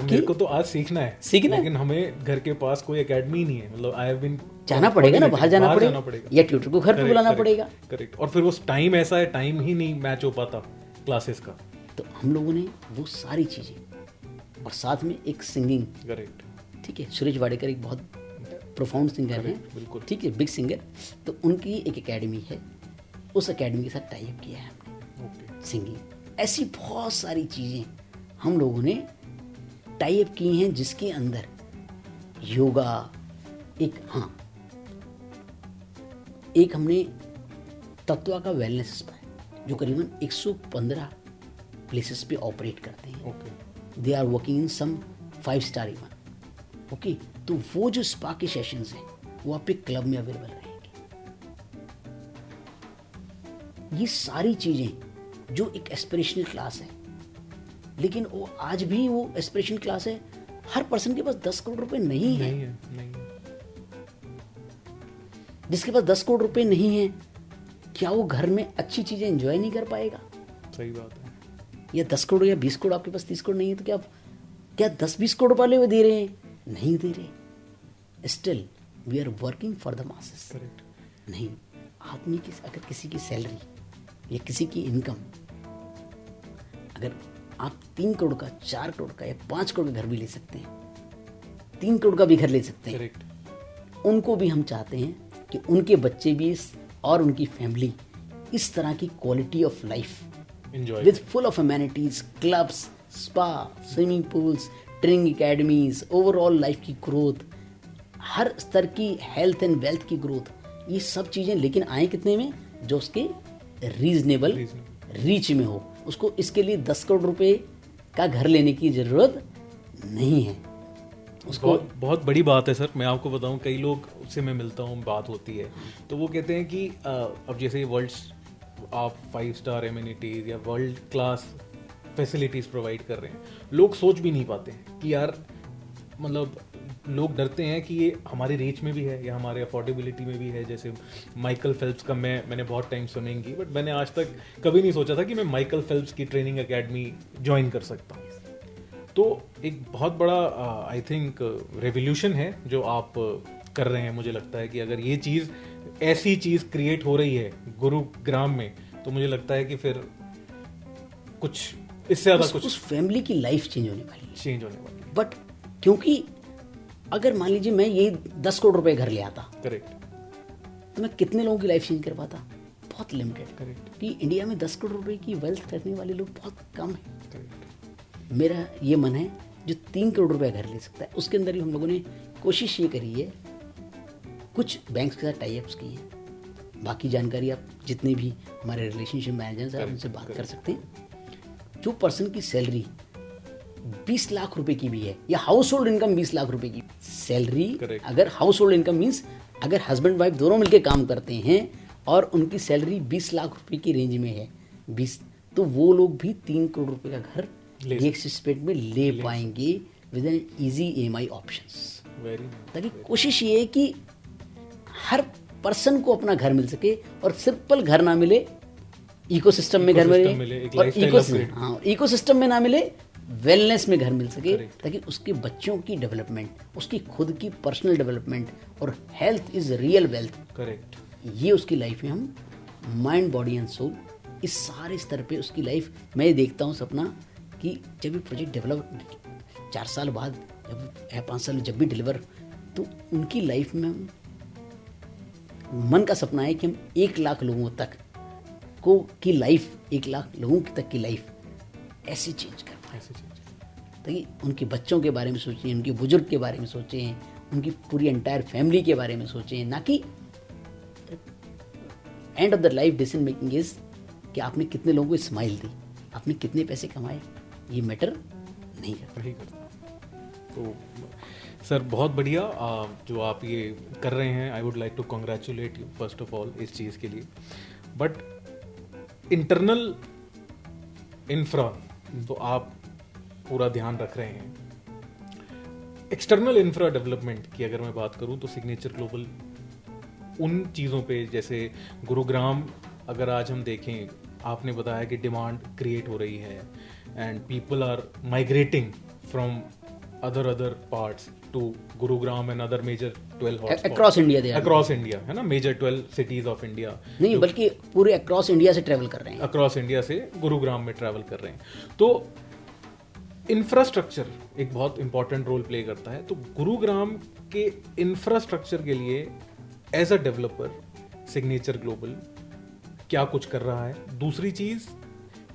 मेरे को तो आज सीखना है, लेकिन हमें घर के पास कोई एकेडमी नहीं है, मतलब आई हैव बीन जाना पड़ेगा ना, बाहर जाना पड़ेगा या ट्यूटर को घर पे बुलाना पड़ेगा। करेक्ट। और फिर वो टाइम ऐसा है, टाइम ही नहीं मैच हो पाता क्लासेस का। तो हम लोगों ने वो सारी चीजें, और साथ में एक सिंगिंग। करेक्ट। ठीक है, सुरेश वाडेकर एक बहुत प्रोफाउंड सिंगर हैं, बिल्कुल ठीक है, बिग सिंगर। तो उनकी एक एकेडमी है, उस एकेडमी के साथ टाई अप किया है हमने सिंगिंग। ऐसी बहुत सारी चीजें हम लोगों ने टाई अप की हैं, जिसके अंदर योगा एक हमने तत्वा का वेलनेस स्पा है, जो करीबन 115 प्लेसेस पे ऑपरेट करते हैं। They are working in some 5 star even. Okay, तो वो जो स्पा के सेशंस हैं वो आपके क्लब में अवेलेबल रहेंगे। ये सारी चीजें जो एक एस्पिरेशनल क्लास है, लेकिन वो आज भी वो एस्पिरेशनल क्लास है, हर पर्सन के पास 10 करोड़ रुपए नहीं है। जिसके पास 10 करोड़ रुपए नहीं है, क्या वो घर में अच्छी चीजें एंजॉय नहीं कर पाएगा? सही बात है। या 10 करोड़ या 20 करोड़, आपके पास 30 करोड़ नहीं है, तो क्या 10-20 करोड़ वाले वो दे रहे हैं? नहीं दे रहे। Still we are working for the masses. नहीं, आदमी की अगर किसी की सैलरी या किसी की इनकम, अगर आप 3 करोड़ का, 4 करोड़ का या 5 करोड़ का घर भी ले सकते हैं, 3 करोड़ का भी घर ले सकते हैं, उनको भी हम चाहते हैं कि उनके बच्चे भी और उनकी फैमिली इस तरह की quality of life with full of amenities, clubs, spa, swimming pools, training academies, overall life की ग्रोथ, हर स्तर की हेल्थ एंड वेल्थ की ग्रोथ, ये सब चीज़ें लेकिन आए कितने में? जो उसके रीजनेबल रीच में हो। उसको इसके लिए 10 करोड़ रुपए का घर लेने की ज़रूरत नहीं है। उसको बहुत बड़ी बात है सर। मैं आपको बताऊं, कई लोग उससे मैं मिलता हूं, बात होती है, तो वो कहते हैं कि अब जैसे वर्ल्ड आप 5 स्टार एमिनिटीज़ या वर्ल्ड क्लास फैसिलिटीज़ प्रोवाइड कर रहे हैं, लोग सोच भी नहीं पाते हैं कि यार, मतलब लोग डरते हैं कि ये हमारे रीच में भी है या हमारे अफोर्डेबिलिटी में भी है। जैसे माइकल फेल्प्स का मैंने बहुत टाइम सुनेंगी, बट मैंने आज तक कभी नहीं सोचा था कि मैं माइकल फेल्प्स की ट्रेनिंग एकेडमी ज्वाइन कर सकता हूँ। तो एक बहुत बड़ा आई थिंक रेवोल्यूशन है जो आप कर रहे हैं। मुझे लगता है कि अगर ये चीज़, ऐसी चीज़ क्रिएट हो रही है गुरुग्राम में, तो मुझे लगता है कि फिर कुछ इससे ज़्यादा कुछ उस फैमिली की लाइफ चेंज होने वाली है। बट क्योंकि अगर मान लीजिए मैं ये 10 करोड़ रुपए घर ले आता, करेक्ट, तो मैं कितने लोगों की लाइफ चेंज कर पाता? बहुत लिमिटेड। करेक्ट। कि इंडिया में 10 करोड़ रुपए की वेल्थ करने वाले लोग बहुत कम हैं। मेरा ये मन है जो 3 करोड़ रुपए घर ले सकता है, उसके अंदर ही हम लोगों ने कोशिश ये करी है, कुछ बैंक्स के साथ टाई अप्स किए हैं। बाकी जानकारी आप जितने भी हमारे रिलेशनशिप मैनेजर्स हैं, आप उनसे बात कर सकते हैं। जो पर्सन की सैलरी 20 लाख रुपए की भी है, या हाउस होल्ड इनकम 20 लाख रुपए की सैलरी, अगर हाउस होल्ड इनकम मीन्स अगर हस्बैंड वाइफ दोनों मिलकर काम करते हैं और उनकी सैलरी 20 लाख रुपए की रेंज में है, 20, तो वो लोग भी 3 करोड़ रुपए का घर एक स्टेट में ले पाएंगे with an easy EMI options. ताकि कोशिश ये है कि हर पर्सन को अपना घर मिल सके, और सिंपल घर ना मिले, इकोसिस्टम में घर मिले, और इकोसिस्टम में ना मिले, वेलनेस में घर मिल सके, ताकि उसके बच्चों की डेवलपमेंट, उसकी खुद की पर्सनल डेवलपमेंट, और health is real wealth. Correct. ये उसकी लाइफ में हम माइंड, बॉडी एंड सोल, इस सारे स्तर पे उसकी लाइफ, मैं देखता हूँ सपना कि जब ये प्रोजेक्ट डेवलप 4 साल बाद या 5 साल जब भी डिलीवर, तो उनकी लाइफ में मन का सपना है कि हम 1 लाख लोगों तक को की लाइफ, 1 लाख लोगों तक की लाइफ ऐसे चेंज कर पाए, ताकि उनके बच्चों के बारे में सोचें, उनके बुजुर्ग के बारे में सोचें, उनकी पूरी एंटायर फैमिली के बारे में सोचें, ना कि end of the life decision making is कि आपने कितने लोगों को स्माइल दी, आपने कितने पैसे कमाए, ये मैटर नहीं करता। तो सर बहुत बढ़िया जो आप ये कर रहे हैं, I would like to congratulate you first of all इस चीज़ के लिए। बट इंटरनल इंफ्रा तो आप पूरा ध्यान रख रहे हैं। एक्सटर्नल इंफ्रा डेवलपमेंट की अगर मैं बात करूं तो सिग्नेचर ग्लोबल उन चीज़ों पे, जैसे गुरुग्राम अगर आज हम देखें, आपने बताया कि डिमांड क्रिएट हो रही है and people are migrating from other parts to Gurugram and other major 12 hotspot across India, across India, है ना, मेजर 12 सिटीज ऑफ इंडिया, नहीं बल्कि पूरे अक्रॉस इंडिया से ट्रेवल कर रहे हैं, अक्रॉस इंडिया से गुरुग्राम में ट्रैवल कर रहे हैं। तो इंफ्रास्ट्रक्चर एक बहुत इंपॉर्टेंट रोल प्ले करता है। तो गुरुग्राम के इंफ्रास्ट्रक्चर के लिए as a developer signature global क्या कुछ कर रहा है? दूसरी चीज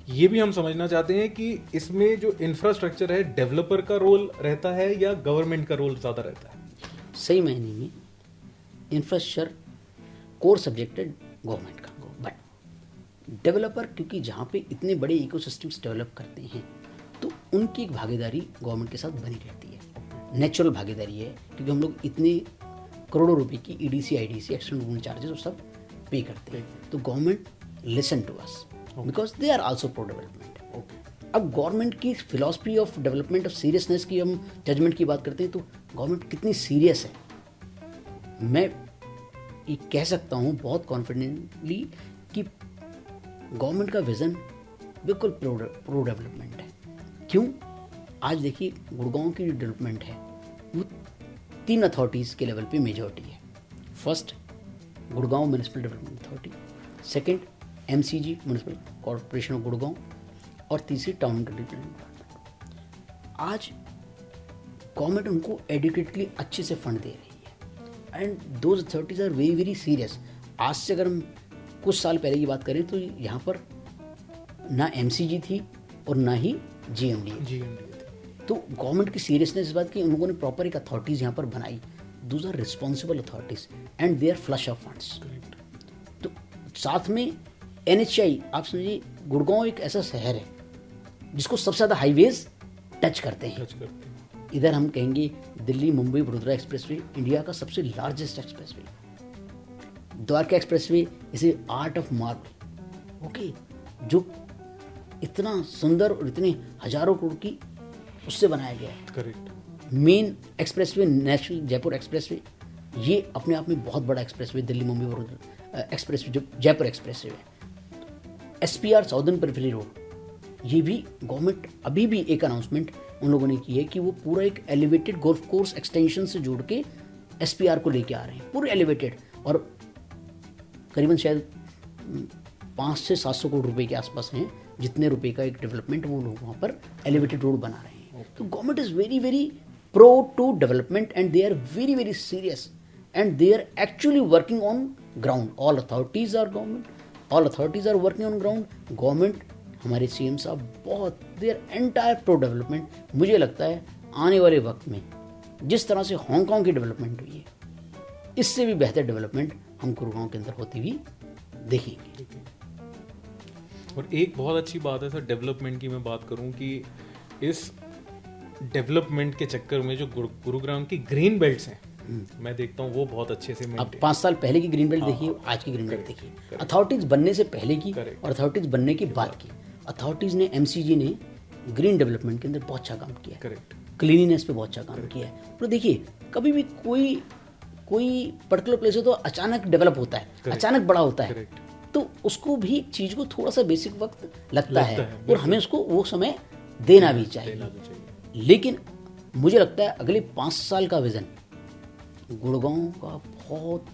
ये भी हम समझना चाहते हैं कि इसमें जो इंफ्रास्ट्रक्चर है, डेवलपर का रोल रहता है या गवर्नमेंट का रोल ज्यादा रहता है? सही मायने में इंफ्रास्ट्रक्चर कोर सब्जेक्ट है गवर्नमेंट का, बट डेवलपर क्योंकि जहाँ पे इतने बड़े इकोसिस्टम्स डेवलप करते हैं तो उनकी एक भागीदारी गवर्नमेंट के साथ बनी रहती है, नेचुरल भागीदारी है, क्योंकि हम लोग इतने करोड़ों रुपए की ईडीसी, आईडीसी, एक्सटर्नल चार्जेस वो सब पे करते हैं। तो government listen to us because they are also pro development. अब गवर्नमेंट की philosophy of development, of seriousness की हम जजमेंट की बात करते हैं तो गवर्नमेंट कितनी सीरियस है, मैं ये कह सकता हूँ बहुत कॉन्फिडेंटली कि गवर्नमेंट का विजन बिल्कुल प्रो डेवलपमेंट है। क्यों? आज देखिए गुड़गांव की जो डेवलपमेंट है वो 3 अथॉरिटीज़ के लेवल पे मेजॉरिटी है। First Gurgaon municipal development authority, second MCG municipal corporation of Gurgaon, और तीसरी टाउन डेवलपमेंट। आज गवर्नमेंट उनको एडुकेटली अच्छे से फंड दे रही है and those authorities are very very serious. आज से अगर हम कुछ साल पहले की बात करें तो यहाँ पर ना एमसीजी थी और ना ही जीएमडी। तो गवर्नमेंट की सीरियसनेस इस बात की, उन लोगों ने प्रॉपर एक अथॉरिटीज़ यहाँ पर बनाई, those are responsible authorities and they are flush of funds. तो साथ में एनएचआई, आप समझिए गुड़गांव एक ऐसा शहर है जिसको सबसे ज़्यादा हाईवेज टच करते हैं। इधर हम कहेंगे दिल्ली मुंबई वडोदरा एक्सप्रेसवे इंडिया का सबसे लार्जेस्ट एक्सप्रेसवे, द्वारका एक्सप्रेसवे इसे आर्ट ऑफ मार्बल, ओके, जो इतना सुंदर और इतने हजारों करोड़ की उससे बनाया गया है। Correct. Main expressway national Jaipur expressway, ये अपने आप में बहुत बड़ा एक्सप्रेसवे, दिल्ली मुंबई वडोदरा एक्सप्रेसवे जो जयपुर एक्सप्रेसवे है। एसपीआर साउदर्न पेरिफेरी रोड, ये भी गवर्नमेंट अभी भी एक अनाउंसमेंट उन लोगों ने की है कि वो पूरा एक एलिवेटेड गोल्फ कोर्स एक्सटेंशन से जोड़ के एसपीआर को लेके आ रहे हैं, पूरे एलिवेटेड, और करीबन शायद 500 से 700 करोड़ रुपए के आसपास हैं जितने रुपए का एक डेवलपमेंट वो लोग वहाँ पर एलिवेटेड रोड बना रहे हैं। तो government is very very pro to development and they are very very serious and they are actually working on ground. All authorities are government, all authorities are working on ground. Government, हमारे सीएम साहब बहुत, they are entire pro development. मुझे लगता है आने वाले वक्त में जिस तरह से हांगकांग की डेवलपमेंट हुई है, इससे भी बेहतर डेवलपमेंट हम गुड़गांव के अंदर होती हुई देखेंगे। और एक बहुत अच्छी बात है सर, डेवलपमेंट की मैं बात करूं कि इस डेवलपमेंट के चक्कर में जो गुरुग्राम की ग्रीन बेल्ट्स हैं, मैं देखता हूँ वो बहुत अच्छे से अब 5 साल पहले की ग्रीन बेल्ट देखिए, आज की ग्रीन बेल्ट देखिए, अथॉरिटीज बनने से पहले की और अथॉरिटीज बनने के बाद की। अथॉरिटीज ने, एमसीजी ने ग्रीन डेवलपमेंट के अंदर बहुत अच्छा काम किया है, करेक्ट, क्लीनिनेस पे बहुत अच्छा काम किया है। तो देखिए कभी भी कोई पर्टिकुलर प्लेस है तो अचानक डेवलप होता है, अचानक बड़ा होता है, तो उसको भी एक चीज को थोड़ा सा बेसिक वक्त लगता है और हमें उसको वो समय देना भी चाहिए। लेकिन मुझे लगता है अगले 5 साल का विजन गुड़गांव का बहुत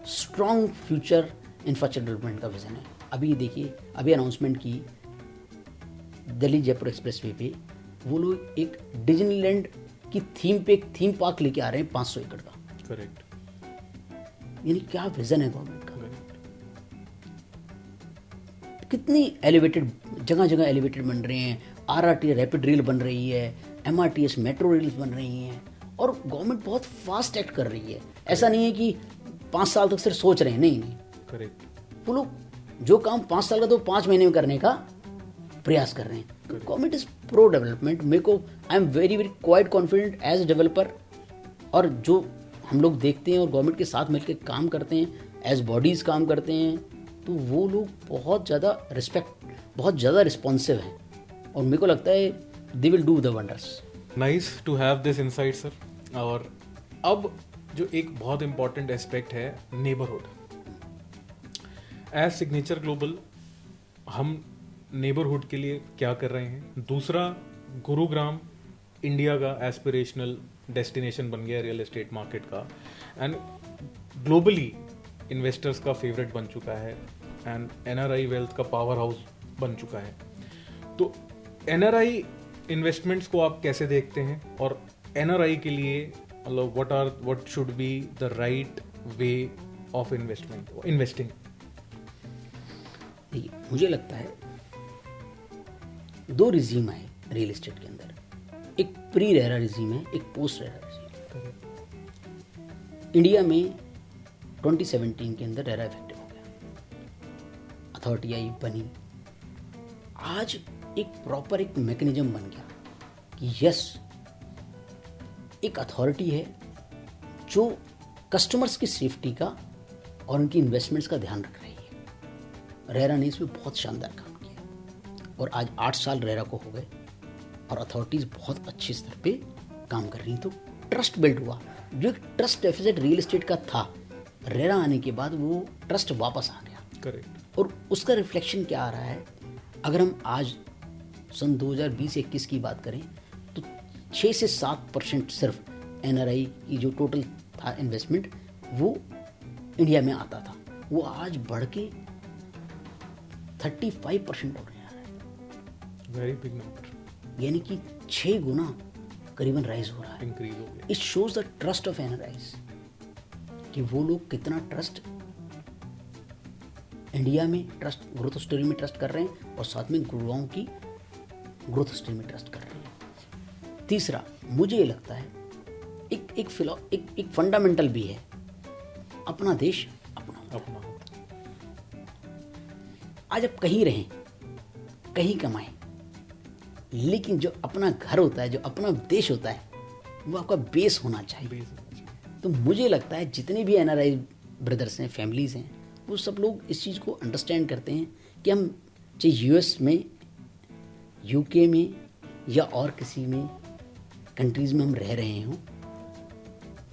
स्ट्रॉन्ग फ्यूचर इंफ्रास्ट्रक्चर डेवलपमेंट का विजन है। अभी देखिए, अभी अनाउंसमेंट की दिल्ली जयपुर एक्सप्रेसवे पे वो लोग एक डिज्नीलैंड की थीम पे एक थीम पार्क लेके आ रहे हैं 500 एकड़ का। करेक्ट। यानी क्या विजन है गवर्नमेंट का। कितनी एलिवेटेड, जगह जगह एलिवेटेड बन रहे हैं, आरआरटी रैपिड रेल बन रही है, एमआरटीएस मेट्रो रेल बन रही हैं, और गवर्नमेंट बहुत फास्ट एक्ट कर रही है। ऐसा नहीं है कि 5 साल तक सिर्फ सोच रहे हैं, नहीं। करेक्ट। वो लोग जो काम 5 साल का तो 5 महीने में करने का प्रयास कर रहे हैं। Government is pro development. मेरे को I am very very quite confident as a developer, और जो हम लोग देखते हैं और गवर्नमेंट के साथ मिलकर काम करते हैं, एज बॉडीज काम करते हैं, तो वो लोग बहुत ज़्यादा बहुत ज़्यादा रिस्पॉन्सिव हैं, और मेरे को लगता है they will do the wonders. Nice to have this insight sir. और अब जो एक बहुत इंपॉर्टेंट एस्पेक्ट है, नेबरहुड। एज सिग्नेचर ग्लोबल हम नेबरहुड के लिए क्या कर रहे हैं? दूसरा, गुरुग्राम इंडिया का एस्पिरेशनल डेस्टिनेशन बन गया रियल एस्टेट मार्केट का, एंड ग्लोबली इन्वेस्टर्स का फेवरेट बन चुका है, एंड एनआरआई वेल्थ का पावर हाउस बन चुका है। तो एनआरआई इन्वेस्टमेंट्स को आप कैसे देखते हैं, और एनआरआई के लिए मतलब what should be the right way of investing? देखिए, मुझे लगता है 2 रिजीम है रियल एस्टेट के अंदर। एक प्री रेरा रिजीम है, एक पोस्ट रेरा रिजीम। इंडिया में 2017 के अंदर रेरा इफेक्टिव हो गया, अथॉरिटी आई बनी। आज एक प्रॉपर एक मैकेनिज्म बन गया कि यस, एक अथॉरिटी है जो कस्टमर्स की सेफ्टी का और उनकी इन्वेस्टमेंट्स का ध्यान रख रही है। रेरा ने इसमें बहुत शानदार काम किया, और आज 8 साल रेरा को हो गए, और अथॉरिटीज़ बहुत अच्छे स्तर पे काम कर रही हैं। तो ट्रस्ट बिल्ड हुआ। जो एक ट्रस्ट डेफिसिट रियल एस्टेट का था, रेरा आने के बाद वो ट्रस्ट वापस आ गया। करेक्ट। और उसका रिफ्लेक्शन क्या आ रहा है? अगर हम आज सन 2020-21 की बात करें तो 6 से 7% सिर्फ एनआरआई की जो टोटल था इन्वेस्टमेंट, वो इंडिया में आता था। वो आज बढ़ के 35% हो गया है। वेरी बिग नंबर, यानी कि 6 गुना करीबन राइज हो रहा है, इंक्रीज हो गया। It shows the trust of NRIs, कि वो लोग कितना ट्रस्ट इंडिया में ट्रस्ट ग्रोथ स्टोरी में ट्रस्ट कर रहे हैं, और साथ में गुरुग्राम की ग्रोथ स्टोरी में ट्रस्ट कर रहे हैं। तीसरा, मुझे ये लगता है एक फंडामेंटल भी है, अपना देश अपना। आज आप कहीं रहें, कहीं कमाएं, लेकिन जो अपना घर होता है, जो अपना देश होता है, वो आपका बेस होना चाहिए। तो मुझे लगता है जितने भी एनआरआई ब्रदर्स हैं, फैमिलीज़ हैं, वो सब लोग इस चीज़ को अंडरस्टैंड करते हैं कि हम चाहे यूएस में, यूके में, या और किसी में कंट्रीज़ में हम रह रहे हों,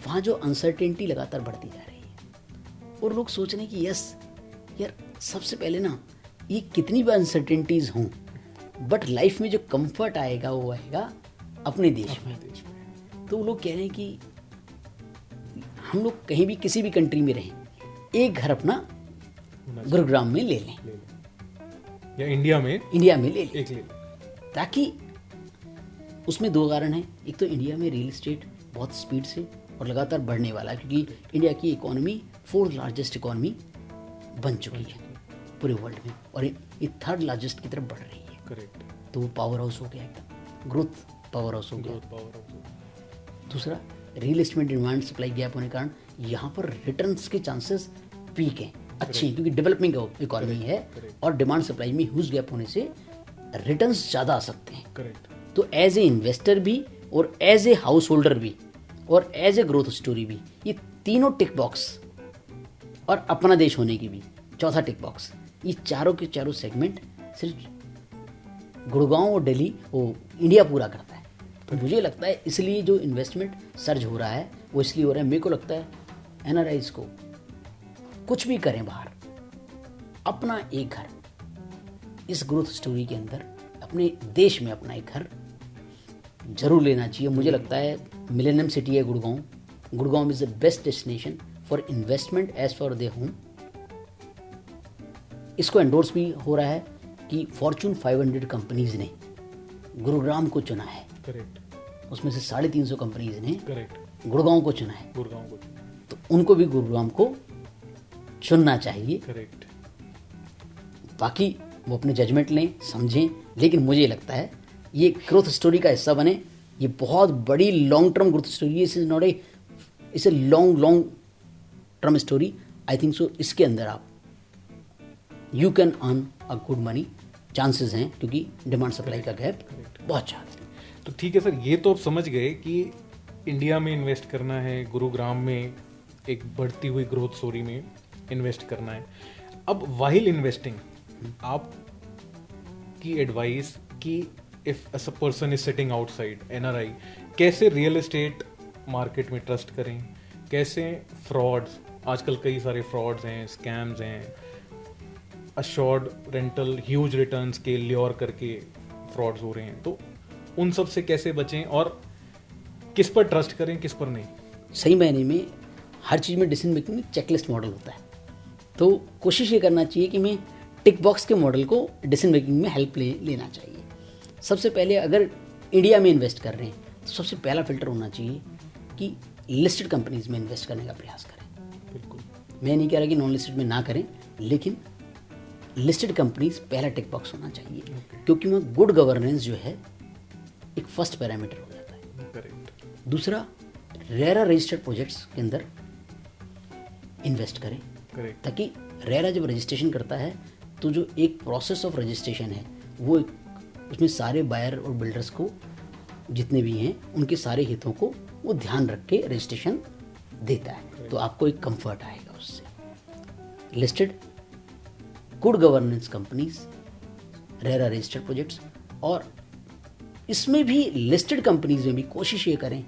वहाँ जो अनसर्टेनिटी लगातार बढ़ती जा रही है, और लोग सोच रहे हैं कि यस यार, सबसे पहले ना, ये कितनी भी अनसर्टेनिटीज़ हों, बट लाइफ में जो कंफर्ट आएगा वो आएगा अपने देश में। तो वो लोग कह रहे हैं कि हम लोग कहीं भी किसी भी कंट्री में रहें, एक घर अपना गुरुग्राम में ले लें, या इंडिया में ले लें, ताकि उसमें 2 कारण हैं। एक तो इंडिया में रियल एस्टेट बहुत स्पीड से और लगातार बढ़ने वाला है, क्योंकि इंडिया की इकोनॉमी 4th लार्जेस्ट इकोनॉमी बन चुकी है पूरे वर्ल्ड में, और ये 3rd लार्जेस्ट की तरफ बढ़ रही है। करेक्ट। तो वो पावर हाउस हो गया, एकदम ग्रोथ पावर हाउस हो गया। दूसरा, real estate demand supply gap होने के कारण यहाँ पर रिटर्न्स के चांसेस पीक हैं, अच्छे हैं, क्योंकि डेवलपिंग इकोनॉमी है, और डिमांड सप्लाई में ह्यूज गैप होने से रिटर्न्स ज़्यादा आ सकते हैं। करेक्ट। तो एज ए इन्वेस्टर भी, और एज ए हाउस होल्डर भी, और एज ए ग्रोथ स्टोरी भी, ये तीनों टिक बॉक्स, और अपना देश होने की भी चौथा टिक बॉक्स, ये चारों के चारों सेगमेंट सिर्फ गुड़गांव और दिल्ली, वो इंडिया पूरा करता है। तो मुझे लगता है इसलिए जो इन्वेस्टमेंट सर्ज हो रहा है वो इसलिए हो रहा है। मेरे को लगता है एनआरआईज को कुछ भी करें बाहर, अपना एक घर इस ग्रोथ स्टोरी के अंदर, अपने देश में अपना एक घर जरूर लेना चाहिए। मुझे लगता है मिलेनियम सिटी है Gurgaon, Gurgaon is the best destination for investment as for their home. इसको एंडोर्स भी हो रहा है कि फॉर्चून 500 कंपनीज ने गुरुग्राम को चुना है। करेक्ट। उसमें से 350 कंपनीज ने करेक्ट गुड़गांव को चुना है। गुड़गांव को, तो उनको भी गुरुग्राम को चुनना चाहिए। करेक्ट। बाकी वो अपने जजमेंट लें, समझें, लेकिन मुझे लगता है ये ग्रोथ स्टोरी का हिस्सा बने, ये बहुत बड़ी लॉन्ग टर्म ग्रोथ स्टोरी है, is not a, it's a long term story. I think so इसके अंदर आप you can earn a good money, chances हैं, क्योंकि डिमांड सप्लाई का गैप बहुत ज़्यादा है। तो ठीक है सर, ये तो आप समझ गए कि इंडिया में इन्वेस्ट करना है, गुरुग्राम में एक बढ़ती हुई ग्रोथ स्टोरी में इन्वेस्ट करना है। अब वाइल इन्वेस्टिंग आप की एडवाइस कि if a person is sitting outside NRI, कैसे रियल एस्टेट मार्केट में ट्रस्ट करें, कैसे फ्रॉड्स, आजकल कई सारे फ्रॉड्स हैं, स्कैम्स हैं, अश्योर्ड रेंटल ह्यूज रिटर्न्स के ल्योर करके फ्रॉड्स हो रहे हैं, तो उन सब से कैसे बचें और किस पर ट्रस्ट करें किस पर नहीं? सही मायने में हर चीज़ में डिसीजन मेकिंग में चेकलिस्ट मॉडल होता है, तो कोशिश ये करना चाहिए कि मैं टिक बॉक्स के मॉडल को डिसीजन मेकिंग में हेल्प लेना चाहिए। सबसे पहले अगर इंडिया में इन्वेस्ट कर रहे हैं तो सबसे पहला फिल्टर होना चाहिए कि लिस्टेड कंपनीज में इन्वेस्ट करने का प्रयास करें। बिल्कुल, मैं नहीं कह रहा कि नॉन लिस्टेड में ना करें, लेकिन लिस्टेड कंपनीज पहला टिक बॉक्स होना चाहिए, क्योंकि वहाँ गुड गवर्नेंस जो है एक फर्स्ट पैरामीटर हो जाता है। करेक्ट। दूसरा, रेरा रजिस्टर्ड प्रोजेक्ट्स के अंदर इन्वेस्ट करें, करेक्ट। ताकि रेरा जब रजिस्ट्रेशन करता है तो जो एक प्रोसेस ऑफ रजिस्ट्रेशन है वो उसमें सारे बायर और बिल्डर्स को जितने भी हैं उनके सारे हितों को वो ध्यान रख के रजिस्ट्रेशन देता है, तो आपको एक कंफर्ट आएगा उससे। Listed good governance companies, RERA registered projects, और इसमें भी लिस्टेड कंपनीज में भी कोशिश ये करें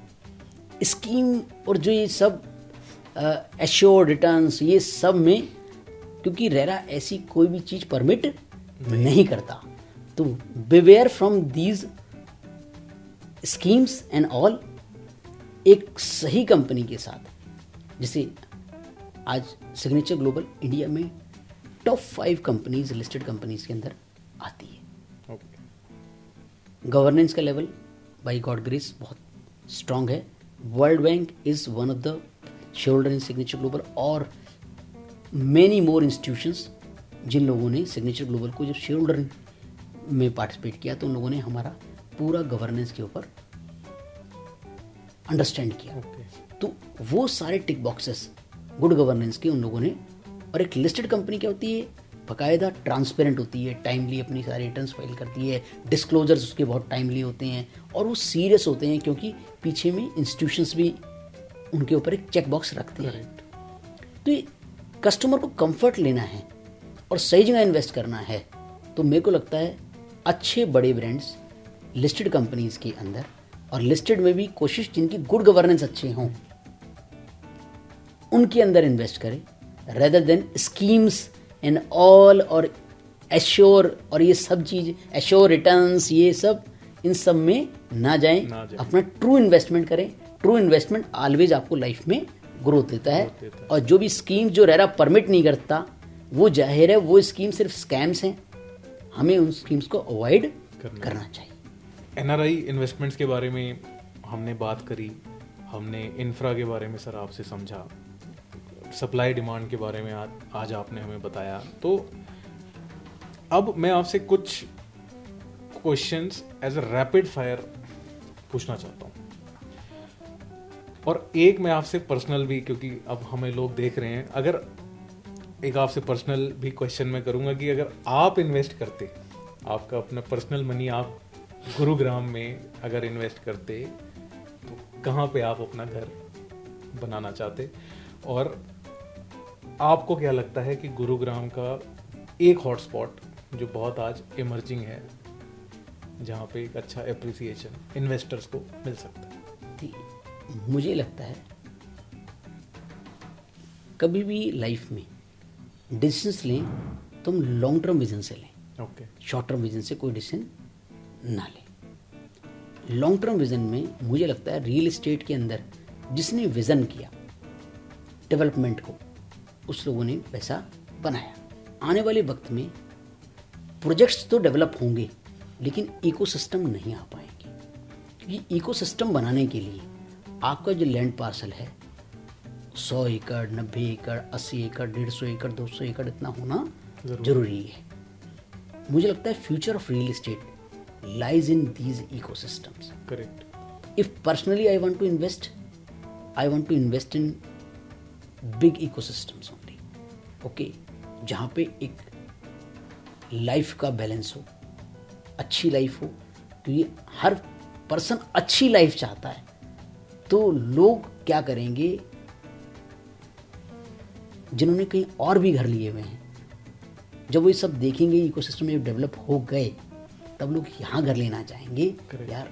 स्कीम और जो ये सब एश्योर्ड रिटर्न्स ये सब में, क्योंकि रेरा ऐसी कोई भी चीज़ परमिट नहीं करता, तो beware from these schemes and all. एक सही कंपनी के साथ, जैसे आज सिग्नेचर ग्लोबल इंडिया में टॉप 5 कंपनीज लिस्टेड कंपनीज के अंदर आती है। गवर्नेंस का लेवल बाय गॉड ग्रेस बहुत स्ट्रांग है। World bank is one of the share holder in signature global, और मैनी मोर इंस्टीट्यूशंस जिन लोगों ने सिग्नेचर ग्लोबल को जब शेयर होल्डर में पार्टिसिपेट किया तो उन लोगों ने हमारा पूरा गवर्नेंस के ऊपर अंडरस्टैंड किया। तो वो सारे टिक बॉक्सेस गुड गवर्नेंस के उन लोगों ने, और एक लिस्टेड कंपनी क्या होती है, बाकायदा ट्रांसपेरेंट होती है, टाइमली अपनी सारी रिटर्न्स फाइल करती है, डिस्क्लोजर्स उसके बहुत टाइमली होते हैं, और वो सीरियस होते हैं क्योंकि पीछे में इंस्टीट्यूशंस भी उनके ऊपर एक चेक बॉक्स रखते हैं। तो ये कस्टमर को कंफर्ट लेना है और सही जगह इन्वेस्ट करना है, तो मेरे को लगता है अच्छे बड़े ब्रांड्स लिस्टेड कंपनीज के अंदर, और लिस्टेड में भी कोशिश जिनकी गुड गवर्नेंस अच्छे हों उनके अंदर इन्वेस्ट करें, rather than schemes and all और एश्योर और ये सब चीज़, एश्योर रिटर्न्स, ये सब इन सब में ना जाएं। अपना ट्रू इन्वेस्टमेंट करें। ट्रू इन्वेस्टमेंट ऑलवेज आपको लाइफ में ग्रोथ देता है। और जो भी स्कीम जो रेरा परमिट नहीं करता, वो जाहिर है वो स्कीम सिर्फ स्कैम्स हैं, हमें उन स्कीम्स को अवॉइड करना चाहिए। एनआरआई इन्वेस्टमेंट्स के बारे में हमने बात करी, हमने इंफ्रा के बारे में सर आपसे समझा, सप्लाई डिमांड के बारे में आज आपने हमें बताया। तो अब मैं आपसे कुछ questions as a rapid fire पूछना चाहता हूँ, और एक मैं आपसे पर्सनल भी, क्योंकि अब हमें लोग देख रहे हैं, अगर एक आपसे पर्सनल भी क्वेश्चन मैं करूँगा कि अगर आप इन्वेस्ट करते, आपका अपना पर्सनल मनी आप गुरुग्राम में अगर इन्वेस्ट करते, तो कहाँ पे आप अपना घर बनाना चाहते, और आपको क्या लगता है कि गुरुग्राम का एक हॉटस्पॉट जो बहुत आज इमर्जिंग है, जहाँ पे एक अच्छा एप्रिसिएशन इन्वेस्टर्स को मिल सकता है? मुझे लगता है कभी भी लाइफ में डिसीजंस लें तो हम लॉन्ग टर्म विजन से लें। ओके। शॉर्ट टर्म विजन से कोई डिसीजन ना लें। लॉन्ग टर्म विजन में मुझे लगता है रियल एस्टेट के अंदर जिसने विजन किया डेवलपमेंट को, उस लोगों ने पैसा बनाया। आने वाले वक्त में प्रोजेक्ट्स तो डेवलप होंगे लेकिन इकोसिस्टम नहीं आ पाएंगे, क्योंकि इकोसिस्टम बनाने के लिए आपका जो लैंड पार्सल है 100 एकड़, 90 एकड़, 80 एकड़, 150 एकड़, 200 एकड़ इतना होना जरूरी है। मुझे लगता है future of real estate lies in these ecosystems. Correct. If personally I want to invest in big ecosystems only, okay, जहाँ पे एक लाइफ का बैलेंस हो, अच्छी लाइफ हो, क्योंकि हर पर्सन अच्छी लाइफ चाहता है। तो लोग क्या करेंगे, जिन्होंने कहीं और भी घर लिए हुए हैं, जब वो ये सब देखेंगे, इकोसिस्टम में डेवलप हो गए, तब लोग यहाँ घर लेना चाहेंगे। यार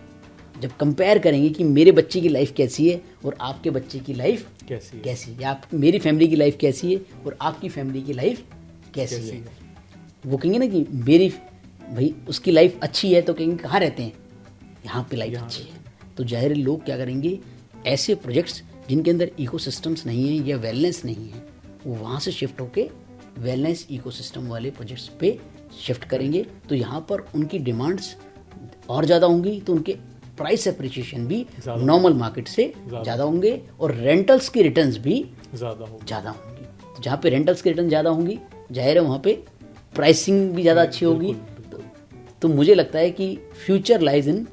जब कंपेयर करेंगे कि मेरे बच्चे की लाइफ कैसी है और आपके बच्चे की लाइफ कैसी है, या मेरी फैमिली की लाइफ कैसी है और आपकी फैमिली की लाइफ कैसी है, वो कहेंगे ना कि मेरी भाई उसकी लाइफ अच्छी है, तो कहेंगे कहाँ रहते हैं, यहाँ पे लाइफ अच्छी है। तो जाहिर लोग क्या करेंगे, ऐसे प्रोजेक्ट्स जिनके अंदर इकोसिस्टम्स नहीं है या वेलनेस नहीं है, वो वहाँ से शिफ्ट होके वेलनेस इकोसिस्टम वाले प्रोजेक्ट्स पे शिफ्ट करेंगे। तो यहाँ पर उनकी डिमांड्स और ज़्यादा होंगी, तो उनके प्राइस एप्रिसिएशन भी नॉर्मल मार्केट से ज़्यादा होंगे, और रेंटल्स की रिटर्न्स भी ज़्यादा होंगी। तो जहाँ पे रेंटल्स की रिटर्न ज़्यादा होंगी, जाहिर है वहाँ पे प्राइसिंग भी ज़्यादा अच्छी होगी। तो मुझे लगता है कि future lies in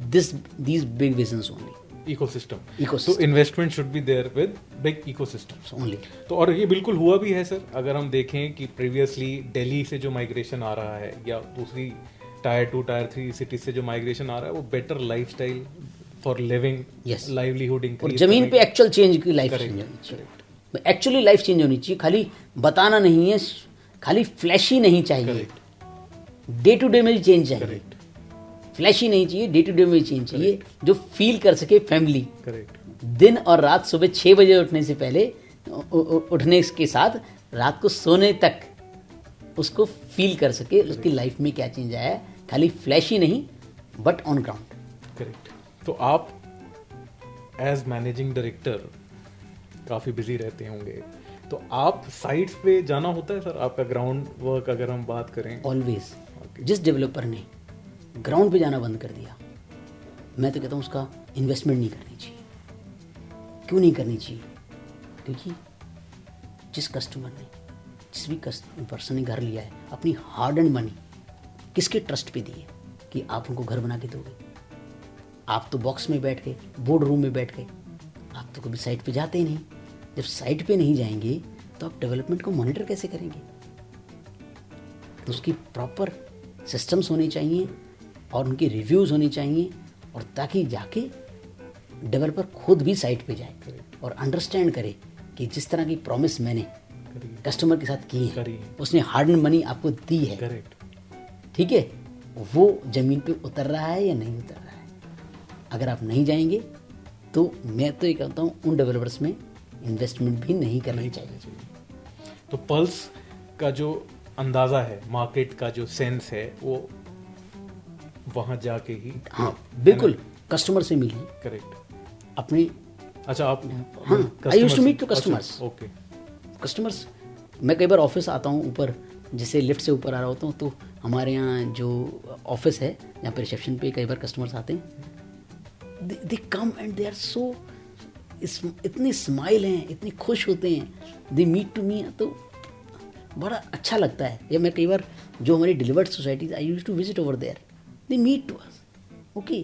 these big visions only. Ecosystem, तो investment should be there with big ecosystems only. तो और ये बिल्कुल हुआ भी है सर। अगर हम देखें कि प्रीवियसली दिल्ली से जो माइग्रेशन आ रहा है या दूसरी टायर 2 टायर 3 सिटीज से जो माइग्रेशन आ रहा है, वो better lifestyle for living, livelihood increase, और जमीन पे एक्चुअल चेंज की लाइफ चेंज होनी चाहिए, एक्चुअली लाइफ चेंज होनी चाहिए। खाली बताना नहीं है, खाली फ्लैशी नहीं चाहिए, डे टू डे में भी चेंज चाहिए। फ्लैशी नहीं चाहिए, डे टू डे में चेंज चाहिए, जो फील कर सके फैमिली। दिन और रात, सुबह 6 बजे उठने से पहले, उठने के साथ रात को सोने तक उसको फील कर सके, उसकी लाइफ में क्या चेंज आया है। खाली फ्लैशी नहीं, बट ऑन ग्राउंड। करेक्ट। तो आप एज मैनेजिंग डायरेक्टर काफ़ी बिजी रहते होंगे, तो आप साइट्स पे जाना होता है सर? आपका ग्राउंड वर्क अगर हम बात करें? ऑलवेज। जिस डेवलपर ने ग्राउंड पे जाना बंद कर दिया, मैं तो कहता हूँ उसका इन्वेस्टमेंट नहीं करनी चाहिए। क्यों नहीं करनी चाहिए? क्योंकि जिस कस्टमर ने, जिस भी पर्सन ने घर लिया है, अपनी हार्ड एंड मनी किसके ट्रस्ट पे दिए कि आप उनको घर बना के दोगे। आप तो बॉक्स में बैठ गए, बोर्ड रूम में बैठ गए, आप तो कभी साइट पे जाते ही नहीं। जब साइट पे नहीं जाएंगे तो आप डेवलपमेंट को मॉनिटर कैसे करेंगे? तो उसकी प्रॉपर सिस्टम्स होने चाहिए और उनकी रिव्यूज़ होनी चाहिए, और ताकि जाके डेवलपर खुद भी साइट पे जाए और अंडरस्टैंड करे कि जिस तरह की प्रॉमिस मैंने कस्टमर के साथ की है, उसने हार्ड मनी आपको दी है, ठीक है, वो ज़मीन पे उतर रहा है या नहीं उतर रहा है। अगर आप नहीं जाएंगे तो मैं तो ये कहता हूँ उन डेवलपर्स में इन्वेस्टमेंट भी नहीं करनी चाहिए। तो पल्स का जो अंदाज़ा है, मार्केट का जो सेंस है, वो वहाँ जाके ही, हाँ बिल्कुल, कस्टमर से मिलिए। करेक्ट। अपने, अच्छा आप, हाँ, I used to meet to customers. Okay. Customers, मैं कई बार ऑफिस आता हूँ ऊपर, जैसे लिफ्ट से ऊपर आ रहा होता हूँ, तो हमारे यहाँ जो ऑफिस है, यहाँ पे रिसेप्शन पे कई बार कस्टमर्स आते हैं, दे come and they are so, इतनी स्माइल हैं, इतनी खुश होते हैं, दे मीट टू मी, तो बड़ा अच्छा लगता है। या मैं कई बार जो हमारी delivered societies, I used to visit over there, they meet to us, okay,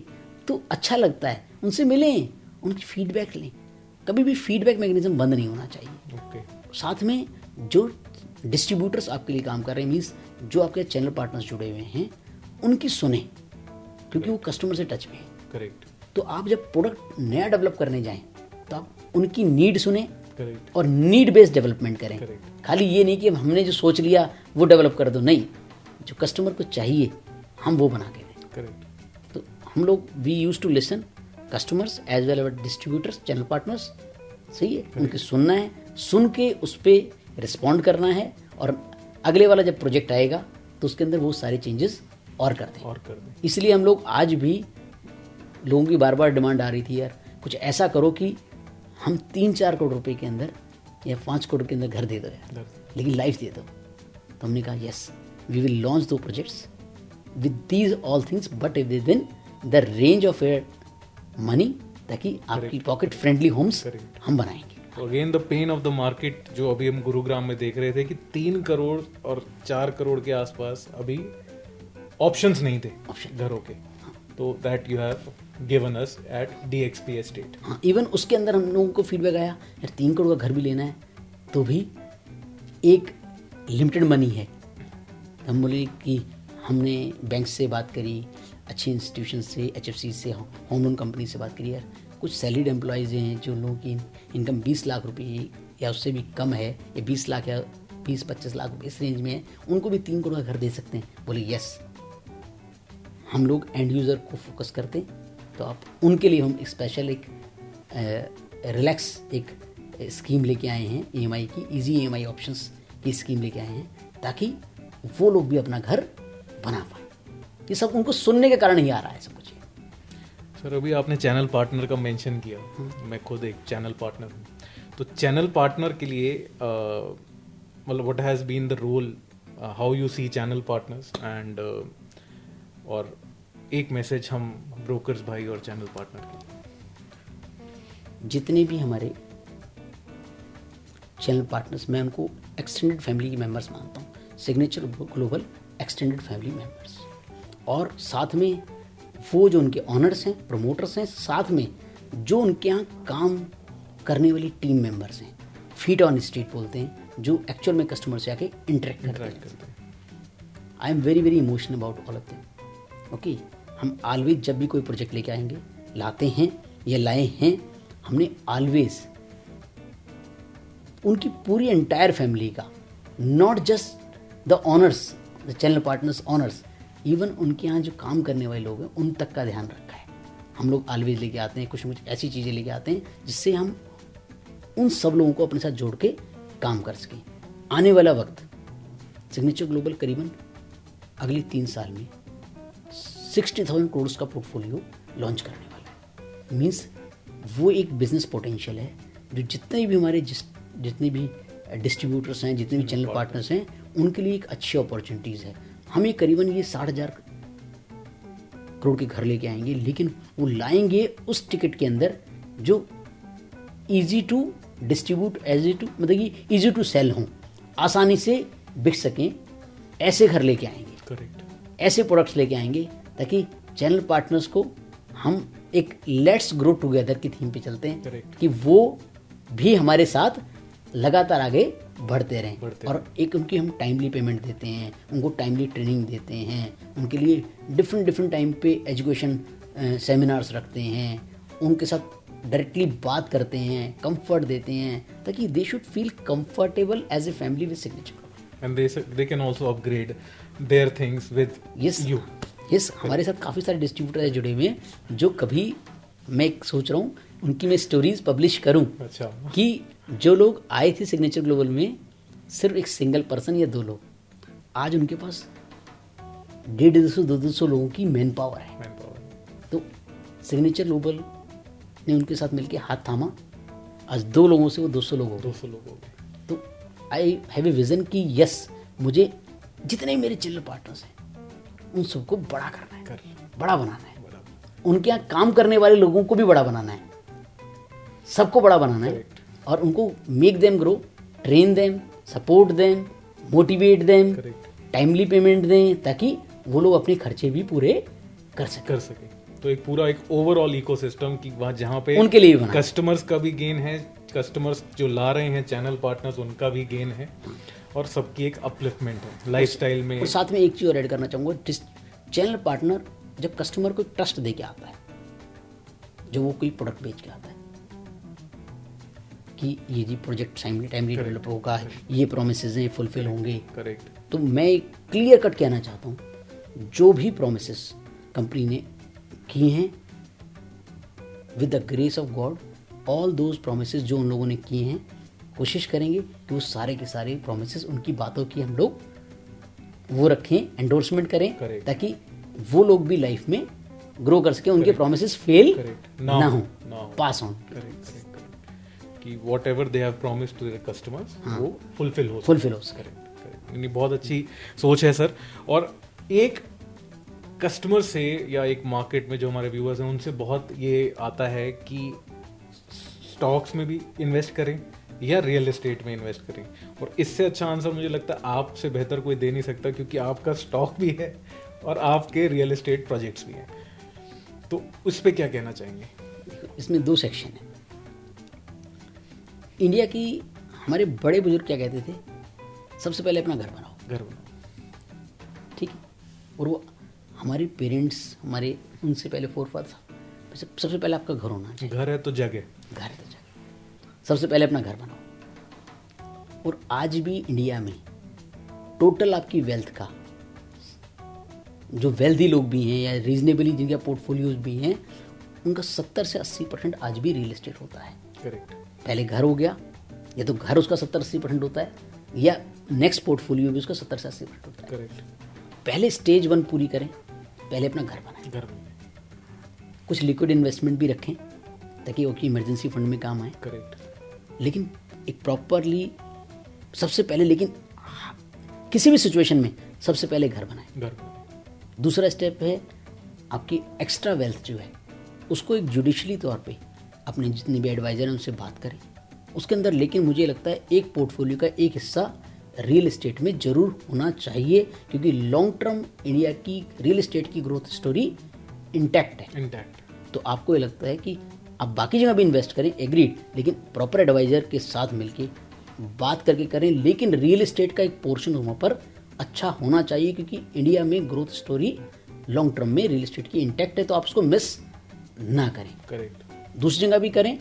तो अच्छा लगता है, उनसे मिलें, उनकी फीडबैक लें। कभी भी फीडबैक मैकेनिज्म बंद नहीं होना चाहिए। ओके। साथ में जो डिस्ट्रीब्यूटर्स आपके लिए काम कर रहे हैं, मीन्स जो आपके चैनल पार्टनर्स जुड़े हुए हैं, उनकी सुने, क्योंकि वो कस्टमर से टच में है। करेक्ट। तो आप जब प्रोडक्ट नया डेवलप करने जाएं, तो आप उनकी नीड सुने करेक्ट, और नीड बेस्ड डेवलपमेंट करें। करेक्ट। खाली ये नहीं कि हमने जो सोच लिया वो डेवलप कर दो, नहीं, जो कस्टमर को चाहिए हम वो बना के दें। करेक्ट। तो हम लोग we use to listen customers as well as distributors, channel partners, सही है, उनकी सुनना है, सुन के उस पर रिस्पॉन्ड करना है, और अगले वाला जब प्रोजेक्ट आएगा तो उसके अंदर वो सारे चेंजेस और कर दें। इसलिए हम लोग आज भी, लोगों की बार बार डिमांड आ रही थी, यार कुछ ऐसा करो कि हम 3-4 करोड़ रुपए के अंदर या 5 करोड़ के अंदर घर दे दो यार, लेकिन लाइफ दे दो। तो हमने कहा यस, वी विल लॉन्च दो projects with these all things, but with in the range of your money, ताकि आपकी पॉकेट फ्रेंडली होम्स हम बनाएंगे। तो again the pain of the market, जो अभी हम गुरुग्राम में देख रहे थे कि 3 करोड़ और 4 करोड़ के आसपास अभी ऑप्शंस नहीं थे घरों के, तो that you have given us at DXP Estate. हाँ, इवन उसके अंदर हम लोगों को फीडबैक आया यार 3 करोड़ का घर भी लेना है तो भी एक लिमिटेड मनी है। हम बोले कि हमने बैंक से बात करी, अच्छे इंस्टीट्यूशन से, HFC से, होम लोन कंपनी से बात करी, यार कुछ सैलरीड एम्प्लॉयज़ हैं जो लोगों की इनकम 20 लाख रुपये या उससे भी कम है, या 20 लाख या 20-25 लाख रुपये इस रेंज में है, उनको भी 3 करोड़ का घर दे सकते हैं। बोले यस, हम लोग एंड यूज़र को फोकस करते हैं तो आप उनके लिए हम स्पेशल एक रिलैक्स एक स्कीम लेके आए हैं, EMI की, इजी EMI ऑप्शंस की स्कीम लेके आए हैं ताकि वो लोग भी अपना घर बना पाए। ये सब उनको सुनने के कारण ही आ रहा है सब कुछ। सर अभी आपने चैनल पार्टनर का मेंशन किया, मैं खुद एक चैनल पार्टनर हूँ, तो चैनल पार्टनर के लिए मतलब what has been the role, how you see channel partners and और एक मैसेज हम ब्रोकर्स भाई और चैनल पार्टनर के। जितने भी हमारे चैनल पार्टनर्स, मैं उनको एक्सटेंडेड फैमिली के मेंबर्स मानता हूँ, signature global extended family members, और साथ में वो जो उनके ऑनर्स हैं, प्रमोटर्स हैं, साथ में जो उनके यहाँ काम करने वाली टीम मेंबर्स हैं, फीट ऑन स्ट्रीट बोलते हैं, जो एक्चुअल में कस्टमर से आके इंटरेक्ट करते हैं। आई am very very emotional about all of them. Okay, हम ऑलवेज जब भी कोई प्रोजेक्ट लेके आएंगे, लाते हैं या लाए हैं, हमने ऑलवेज उनकी पूरी एंटायर फैमिली का, not just the honours, the channel partners honours, even उनके यहाँ जो काम करने वाले लोग हैं उन तक का ध्यान रखा है। हम लोग ऑलवेज लेके आते हैं, कुछ न कुछ ऐसी चीज़ें लेके आते हैं जिससे हम उन सब लोगों को अपने साथ जोड़ के काम कर सकें। आने वाला वक्त सिग्नेचर ग्लोबल करीबन अगले 3 साल में 60,000 करोड़ का पोर्टफोलियो लॉन्च करने वाला है। मीन्स वो एक बिजनेस पोटेंशियल है जो जितने भी हमारे जितने भी डिस्ट्रीब्यूटर्स हैं, जितने भी चैनल पार्टनर्स हैं, उनके लिए एक अच्छी अपॉर्चुनिटीज़ है। हमें करीबन ये 60,000 करोड़ के घर लेके आएंगे, लेकिन वो लाएंगे उस टिकट के अंदर जो ईजी टू डिस्ट्रीब्यूट, मतलब कि ईजी टू सेल हों, आसानी से बिक सकें, ऐसे घर लेके आएंगे। करेक्ट, ऐसे प्रोडक्ट्स लेके आएंगे ताकि चैनल पार्टनर्स को हम एक लेट्स ग्रो टुगेदर की थीम पे चलते हैं। Correct. कि वो भी हमारे साथ लगातार आगे बढ़ते रहें, और एक उनकी हम टाइमली पेमेंट देते हैं, उनको टाइमली ट्रेनिंग देते हैं, उनके लिए डिफरेंट टाइम पे एजुकेशन सेमिनार्स रखते हैं, उनके साथ डायरेक्टली बात करते हैं, कंफर्ट देते हैं, ताकि they should feel comfortable as a family with signature. And they can also upgrade their things with you. Yes, हमारे साथ काफ़ी सारे डिस्ट्रीब्यूटर है जुड़े हुए हैं, जो कभी मैं सोच रहा हूँ उनकी मैं स्टोरीज पब्लिश करूँ। अच्छा, कि जो लोग आए थे सिग्नेचर ग्लोबल में सिर्फ एक सिंगल पर्सन या 2 लोग, आज उनके पास 150-200 लोगों की मैन पावर है। तो सिग्नेचर ग्लोबल ने उनके साथ मिलकर हाथ थामा, आज 2 लोगों से वो 200 लोग हो गए। तो आई हैव ए विजन कि यस, मुझे जितने मेरे चैनल पार्टनर्स हैं उन सबको बड़ा करना है, बड़ा बनाना है, उनके यहाँ काम करने वाले लोगों को भी बड़ा बनाना है, सबको बड़ा बनाना है, और उनको make them grow, train them, support them, motivate them, timely payment दें, ताकि वो लोग अपने खर्चे भी पूरे कर सके। तो एक पूरा एक ओवरऑल इकोसिस्टम की वहाँ जहाँ पे उनके लिए बना, कस्टमर्स का भी गेन है, कस्टमर्स जो ला रहे हैं चैनल पार्टनर्स उनका भी गेन है, और सबकी एक अपलिफ्टमेंट है लाइफस्टाइल में। और साथ में एक चीज़ और ऐड करना चाहूँगा, चैनल पार्टनर जब कस्टमर को ट्रस्ट दे के आता है, जो वो कोई प्रोडक्ट बेच के आता है कि ये जी प्रोजेक्ट टाइमली डेवलप होगा, ये प्रोमिसेस हैं फुलफिल होंगे। करेक्ट। तो मैं क्लियर कट कहना चाहता हूँ, जो भी प्रोमिसेस कंपनी ने किए हैं, with the grace of God, all those promises जो उन लोगों ने किए हैं, कोशिश करेंगे कि वो सारे के सारे प्रोमिसेस, उनकी बातों की हम लोग वो रखें, एंडोर्समेंट करें, ताकि वो लोग भी लाइफ में ग्रो कर सके, उनके प्रोमिसेस फेल ना हो, पास ऑन। कि whatever they have promised to their customers वो फुलफिल हो सके। करेक्ट। बहुत अच्छी सोच है सर। और एक कस्टमर से या एक मार्केट में जो हमारे व्यूअर्स हैं उनसे बहुत ये आता है कि स्टॉक्स में भी इन्वेस्ट करें या रियल एस्टेट में इन्वेस्ट करें, और इससे अच्छा आंसर मुझे लगता है आपसे बेहतर कोई दे नहीं सकता, क्योंकि आपका स्टॉक भी है और आपके रियल एस्टेट प्रोजेक्ट्स भी हैं। तो उस पे क्या कहना चाहेंगे? देखो, इसमें 2 सेक्शन है। इंडिया की हमारे बड़े बुजुर्ग क्या कहते थे, सबसे पहले अपना घर बनाओ, घर बनाओ, ठीक है। और वो हमारे पेरेंट्स, हमारे उनसे पहले फोरफादर, सबसे पहले आपका घर होना चाहिए। घर है तो जगह, घर है तो जगह, सबसे पहले अपना घर बनाओ। और आज भी इंडिया में टोटल आपकी वेल्थ का, जो वेल्दी लोग भी हैं या रीजनेबली जिनका पोर्टफोलियोज भी हैं, उनका 70 से 80% आज भी रियल एस्टेट होता है। करेक्ट। पहले घर हो गया, या तो घर उसका 70-80% होता है, या नेक्स्ट पोर्टफोलियो भी उसका 70 से 80% होता है। करेक्ट। पहले स्टेज 1 पूरी करें, पहले अपना घर बनाएं, घर बनाएं, कुछ लिक्विड इन्वेस्टमेंट भी रखें ताकि वो की इमरजेंसी फंड में काम आए। करेक्ट। लेकिन एक प्रॉपरली सबसे पहले, लेकिन किसी भी सिचुएशन में सबसे पहले घर बनाएं। घर बनाएं। दूसरा स्टेप है आपकी एक्स्ट्रा वेल्थ जो है उसको एक जुडिशली तौर पे अपने जितने भी एडवाइज़र हैं उनसे बात करें उसके अंदर। लेकिन मुझे लगता है एक पोर्टफोलियो का एक हिस्सा रियल एस्टेट में ज़रूर होना चाहिए, क्योंकि लॉन्ग टर्म इंडिया की रियल एस्टेट की ग्रोथ स्टोरी इंटैक्ट है। इंटैक्ट। तो आपको ये लगता है कि आप बाकी जगह भी इन्वेस्ट करें, एग्रीड, लेकिन प्रॉपर एडवाइज़र के साथ मिलके बात करके करें। लेकिन रियल एस्टेट का एक पोर्शन वहाँ पर अच्छा होना चाहिए, क्योंकि इंडिया में ग्रोथ स्टोरी लॉन्ग टर्म में रियल एस्टेट की इंटैक्ट है, तो आप उसको मिस ना करें। करेक्ट। दूसरी जगह भी करें,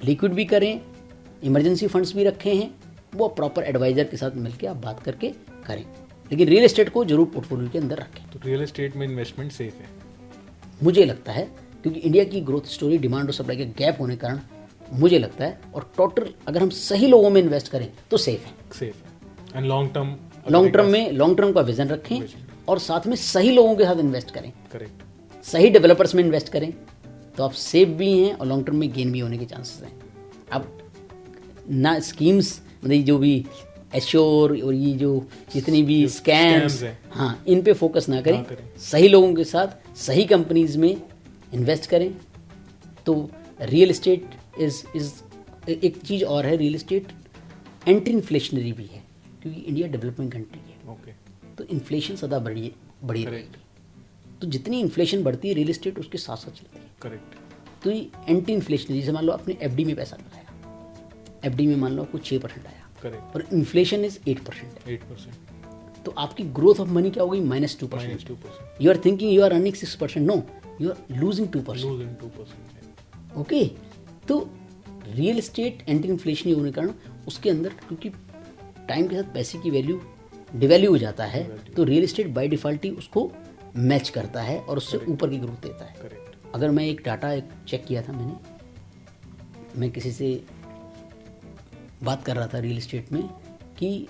लिक्विड भी करें, इमरजेंसी फंड्स भी रखे हैं, वो प्रॉपर एडवाइज़र के साथ मिलकर आप बात करके करें। लेकिन रियल एस्टेट को जरूर पोर्टफोलियो के अंदर रखें। तो रियल एस्टेट में इन्वेस्टमेंट सेफ है, मुझे लगता है, क्योंकि इंडिया की ग्रोथ स्टोरी डिमांड और सप्लाई के गैप होने के कारण मुझे लगता है, और टोटल अगर हम सही लोगों में इन्वेस्ट करें तो सेफ है। सेफ है। एंड लॉन्ग टर्म का विजन रखें और साथ में सही लोगों के साथ इन्वेस्ट करें। करेक्ट। सही डेवलपर्स में इन्वेस्ट करें तो आप सेफ भी हैं और लॉन्ग टर्म में गेन भी होने के चांसेस हैं। अब ना स्कीम्स, मतलब जो भी एश्योर और ये जो जितनी भी स्कैम्स हैं, हाँ, इन पे फोकस ना करें, सही लोगों के साथ सही कंपनीज में इन्वेस्ट करें। तो रियल एस्टेट इज एक चीज़ और है, रियल एस्टेट एंटी इन्फ्लेशनरी भी है, क्योंकि इंडिया डेवलपिंग कंट्री है। ओके। तो इन्फ्लेशन सदा बढ़ी रहेगी, तो जितनी इन्फ्लेशन बढ़ती है रियल एस्टेट उसके साथ साथ चलती है। करेक्ट। तो ये एंटी इन्फ्लेशनरी, जैसे मान लो आपने एफडी में पैसा लगाया, एफडी में मान लो आपको 6% आया, करेक्ट, और इन्फ्लेशन इज 8%, 8%, तो आपकी ग्रोथ ऑफ मनी क्या हो गई? -2%। -2%, you are thinking you are earning 6%, no, you are losing 2%। losing 2%। Okay, तो रियल एस्टेट एंटी इन्फ्लेशनरी होने के कारण उसके अंदर, क्योंकि टाइम के साथ पैसे की वैल्यू डिवैल्यू हो जाता है, तो रियल एस्टेट बाय डिफॉल्ट ही उसको मैच करता है और उससे ऊपर की ग्रोथ देता है। करेक्ट। अगर मैं एक डाटा चेक किया था मैंने, मैं किसी से बात कर रहा था रियल एस्टेट में कि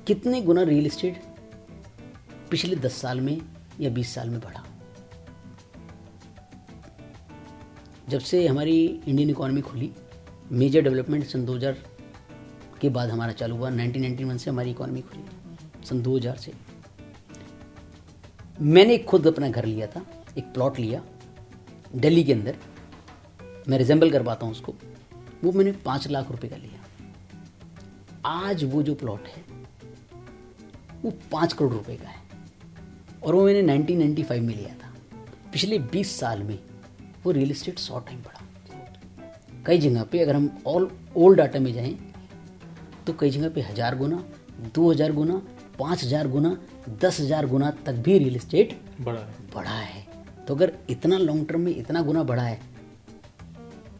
कितने गुना रियल एस्टेट पिछले 10 साल में या 20 साल में बढ़ा। जब से हमारी इंडियन इकोनॉमी खुली, मेजर डेवलपमेंट सन 2000 के बाद हमारा चालू हुआ, 1991 से हमारी इकोनॉमी खुली, सन 2000 से। मैंने खुद अपना घर लिया था, एक प्लॉट लिया दिल्ली के अंदर, मैं रिजेंबल कर पाता हूँ उसको, वो मैंने 5 लाख रुपए का लिया। आज वो जो प्लॉट है वो 5 करोड़ रुपए का है, और वो मैंने 1995 में लिया था। पिछले 20 साल में वो रियल एस्टेट 100 टाइम बढ़ा। कई जगह पे अगर हम ओल्ड डाटा में जाएं तो कई जगह पे 1000 गुना, 2000 गुना, 5000 गुना, 10,000 गुना तक भी रियल एस्टेट बढ़ा है। तो अगर इतना लॉन्ग टर्म में इतना गुना बढ़ा है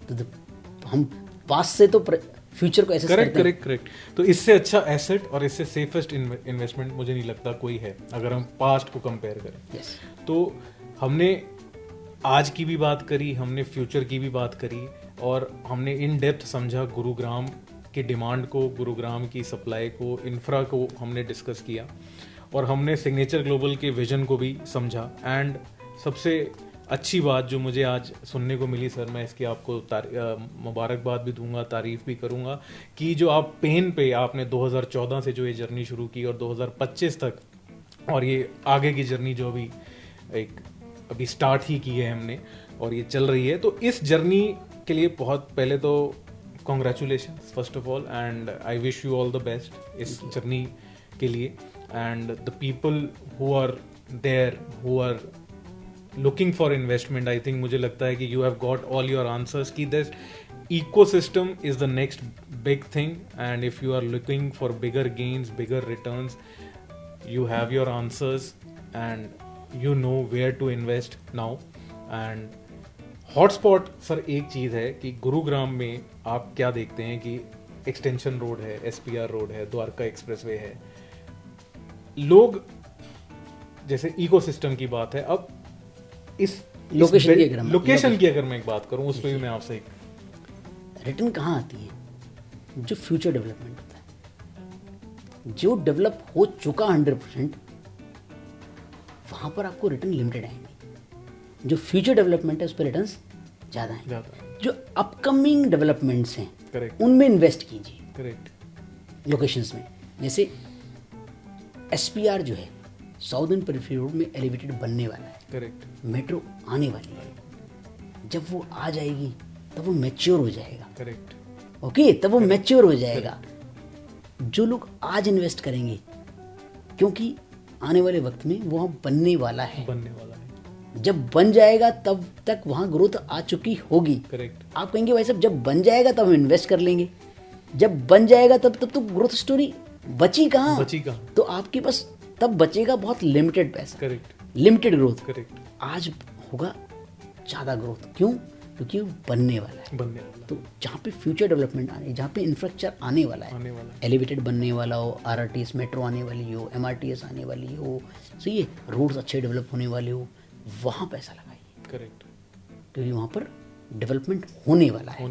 तो हम पास से तो फ्यूचर को एसेस करते हैं। करेक्ट। तो इससे अच्छा एसेट और इससे सेफेस्ट इन्वेस्टमेंट मुझे नहीं लगता कोई है, अगर हम पास्ट को कंपेयर करें। yes. तो हमने आज की भी बात करी, हमने फ्यूचर की भी बात करी, और हमने इन डेप्थ समझा गुरुग्राम की डिमांड को, गुरुग्राम की सप्लाई को, इंफ्रा को हमने डिस्कस किया, और हमने सिग्नेचर ग्लोबल के विजन को भी समझा। एंड सबसे अच्छी बात जो मुझे आज सुनने को मिली सर, मैं इसकी आपको मुबारकबाद भी दूंगा, तारीफ भी करूंगा, कि जो आप पेन पे आपने 2014 से जो ये जर्नी शुरू की और 2025 तक, और ये आगे की जर्नी जो अभी स्टार्ट ही की है हमने और ये चल रही है, तो इस जर्नी के लिए बहुत पहले तो congratulation first of all, and I wish you all the best इस जर्नी के लिए। And the people who are there, who are looking for investment, I think मुझे लगता है कि you have got all your answers कि this ecosystem is the next big thing, and if you are looking for bigger gains, bigger returns, you have your answers and you know where to invest now. And hotspot sir एक चीज़ है कि गुरुग्राम में आप क्या देखते हैं कि एक्सटेंशन रोड है, एसपीआर रोड है, द्वारका एक्सप्रेसवे है, लोग जैसे इकोसिस्टम की बात है। अब इस लोकेशन की अगर मैं एक बात करूं, उस पर भी मैं आपसे रिटर्न कहाँ आती है? जो फ्यूचर डेवलपमेंट होता है, जो डेवलप हो चुका 100%, वहाँ पर आपको रिटर्न लिमिटेड आएंगे। जो फ्यूचर डेवलपमेंट है उस पर रिटर्न्स ज़्यादा हैं। जो अपकमिंग डेवलपमेंट्स हैं करेक्ट, उनमें इन्वेस्ट कीजिए। करेक्ट, लोकेशंस में जैसे एसपीआर जो है साउदर्न पेरिफेरी रोड में एलिवेटेड बनने वाला है। करेक्ट, मेट्रो आने वाली है। जब वो आ जाएगी तब वो मैच्योर हो जाएगा। करेक्ट, ओके, तब वो मैच्योर हो जाएगा। जो लोग आज इन्वेस्ट करेंगे, क्योंकि आने वाले वक्त में वो बनने वाला है। जब बन जाएगा तब तक वहाँ ग्रोथ आ चुकी होगी। करेक्ट, आप कहेंगे भाई साहब जब बन जाएगा तब हम इन्वेस्ट कर लेंगे। जब बन जाएगा तब तो ग्रोथ स्टोरी बची कहाँ? तो आपके पास तब बचेगा बहुत लिमिटेड पैसा। Correct, limited growth. करेक्ट, आज होगा ज़्यादा ग्रोथ। क्यों? क्योंकि वो बनने वाला है। तो जहाँ पे फ्यूचर डेवलपमेंट आने, जहाँ पे इंफ्रास्ट्रक्चर आने वाला है, एलिवेटेड बनने वाला हो, आरआरटीएस मेट्रो आने वाली हो, एमआरटीएस आने वाली हो, सही है, रोड्स अच्छे डेवलप होने वाले हो, वहाँ पैसा लगाइए। करेक्ट, क्योंकि वहाँ पर डेवलपमेंट होने वाला है।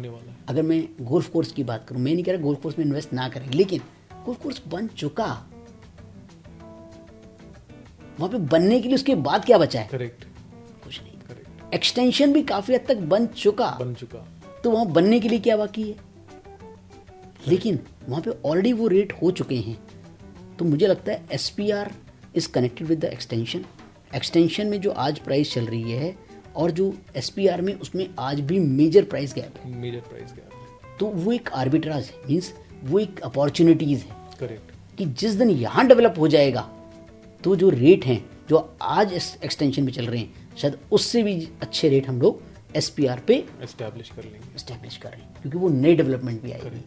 अगर मैं गोल्फ कोर्स की बात करूँ, मैं नहीं कह रहा गोल्फ कोर्स में इन्वेस्ट ना करें, लेकिन गोल्फ कोर्स बन चुका, वहाँ पे बनने के लिए उसके बाद क्या बचा है? करेक्ट, कुछ नहीं। एक्सटेंशन भी काफी हद तक बन चुका, तो वहाँ बनने के लिए क्या बाकी है? लेकिन वहाँ पे ऑलरेडी वो रेट हो चुके हैं। तो मुझे लगता है SPR is connected with the extension. Extension में जो आज प्राइस चल रही है और जो एसपीआर में, उसमें आज भी मेजर प्राइस गैप है। तो वो एक आर्बिट्राज है, मीन्स वो एक अपॉर्चुनिटीज है। करेक्ट, कि जिस दिन यहाँ डेवलप हो जाएगा तो जो रेट हैं जो आज इस एक्सटेंशन में चल रहे हैं, शायद उससे भी अच्छे रेट हम लोग एसपीआर पे एस्टैब्लिश कर रहे हैं, क्योंकि वो नई डेवलपमेंट भी आएगी।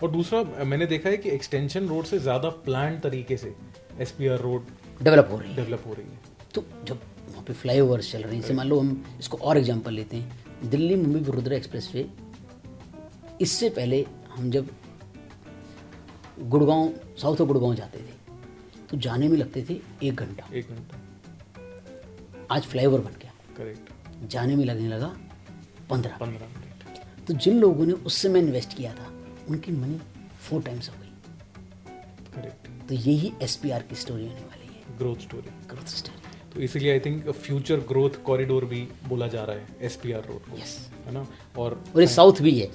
और दूसरा मैंने देखा है कि एक्सटेंशन रोड से ज़्यादा प्लान तरीके से एसपीआर रोड डेवलप हो रही है। तो जब वहाँ पे फ्लाईओवर्स चल रहे हैं, जैसे मान लो हम इसको और एग्जांपल लेते हैं, दिल्ली मुंबई वडोदरा एक्सप्रेसवे, इससे पहले हम जब गुड़गांव, साउथ ऑफ गुड़गांव जाते थे तो जाने में लगते थे 1 घंटा। आज फ्लाईओवर बन गया। करेक्ट, जाने में लगने लगा 15 मिनट। तो जिन लोगों ने उस समय इन्वेस्ट किया था उनकी मनी 4 टाइम्स हो गई। करेक्ट, तो यही एसपीआर की स्टोरी होने वाली है, ग्रोथ स्टोरी। तो इसीलिए I think future growth corridor भी बोला जा रहा है एसपीआर रोड को, है ना। और ये साउथ भी है।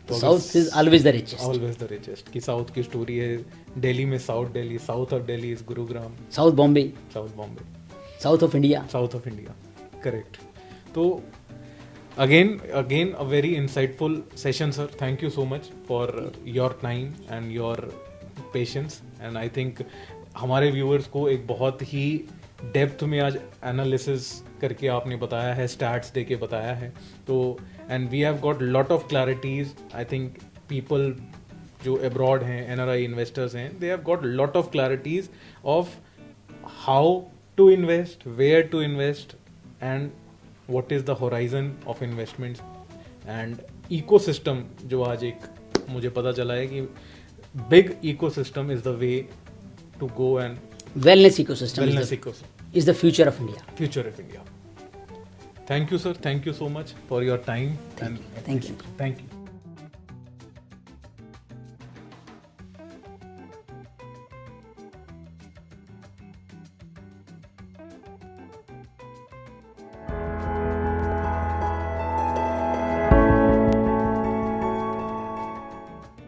तो south is always the richest. कि साउथ की स्टोरी है, दिल्ली में south Delhi, south of Delhi is Gurugram, south Bombay, south of India. Correct. तो again a very insightful session, sir. Thank you so much for your time and your patience, and I think हमारे व्यूअर्स को एक बहुत ही डेप्थ में आज एनालिसिस करके आपने बताया है, स्टैट्स दे के बताया है। तो and we have got lot of clarities. I think people जो अब्रॉड हैं, एनआरआई इन्वेस्टर्स हैं, they have got lot of clarities of how to invest, where to invest, and what is the horizon of investments and ecosystem, जो आज एक मुझे पता चला है कि big ecosystem is the way to go, and wellness ecosystem is the future of India. Thank you, sir. Thank you so much for your time. Thank you.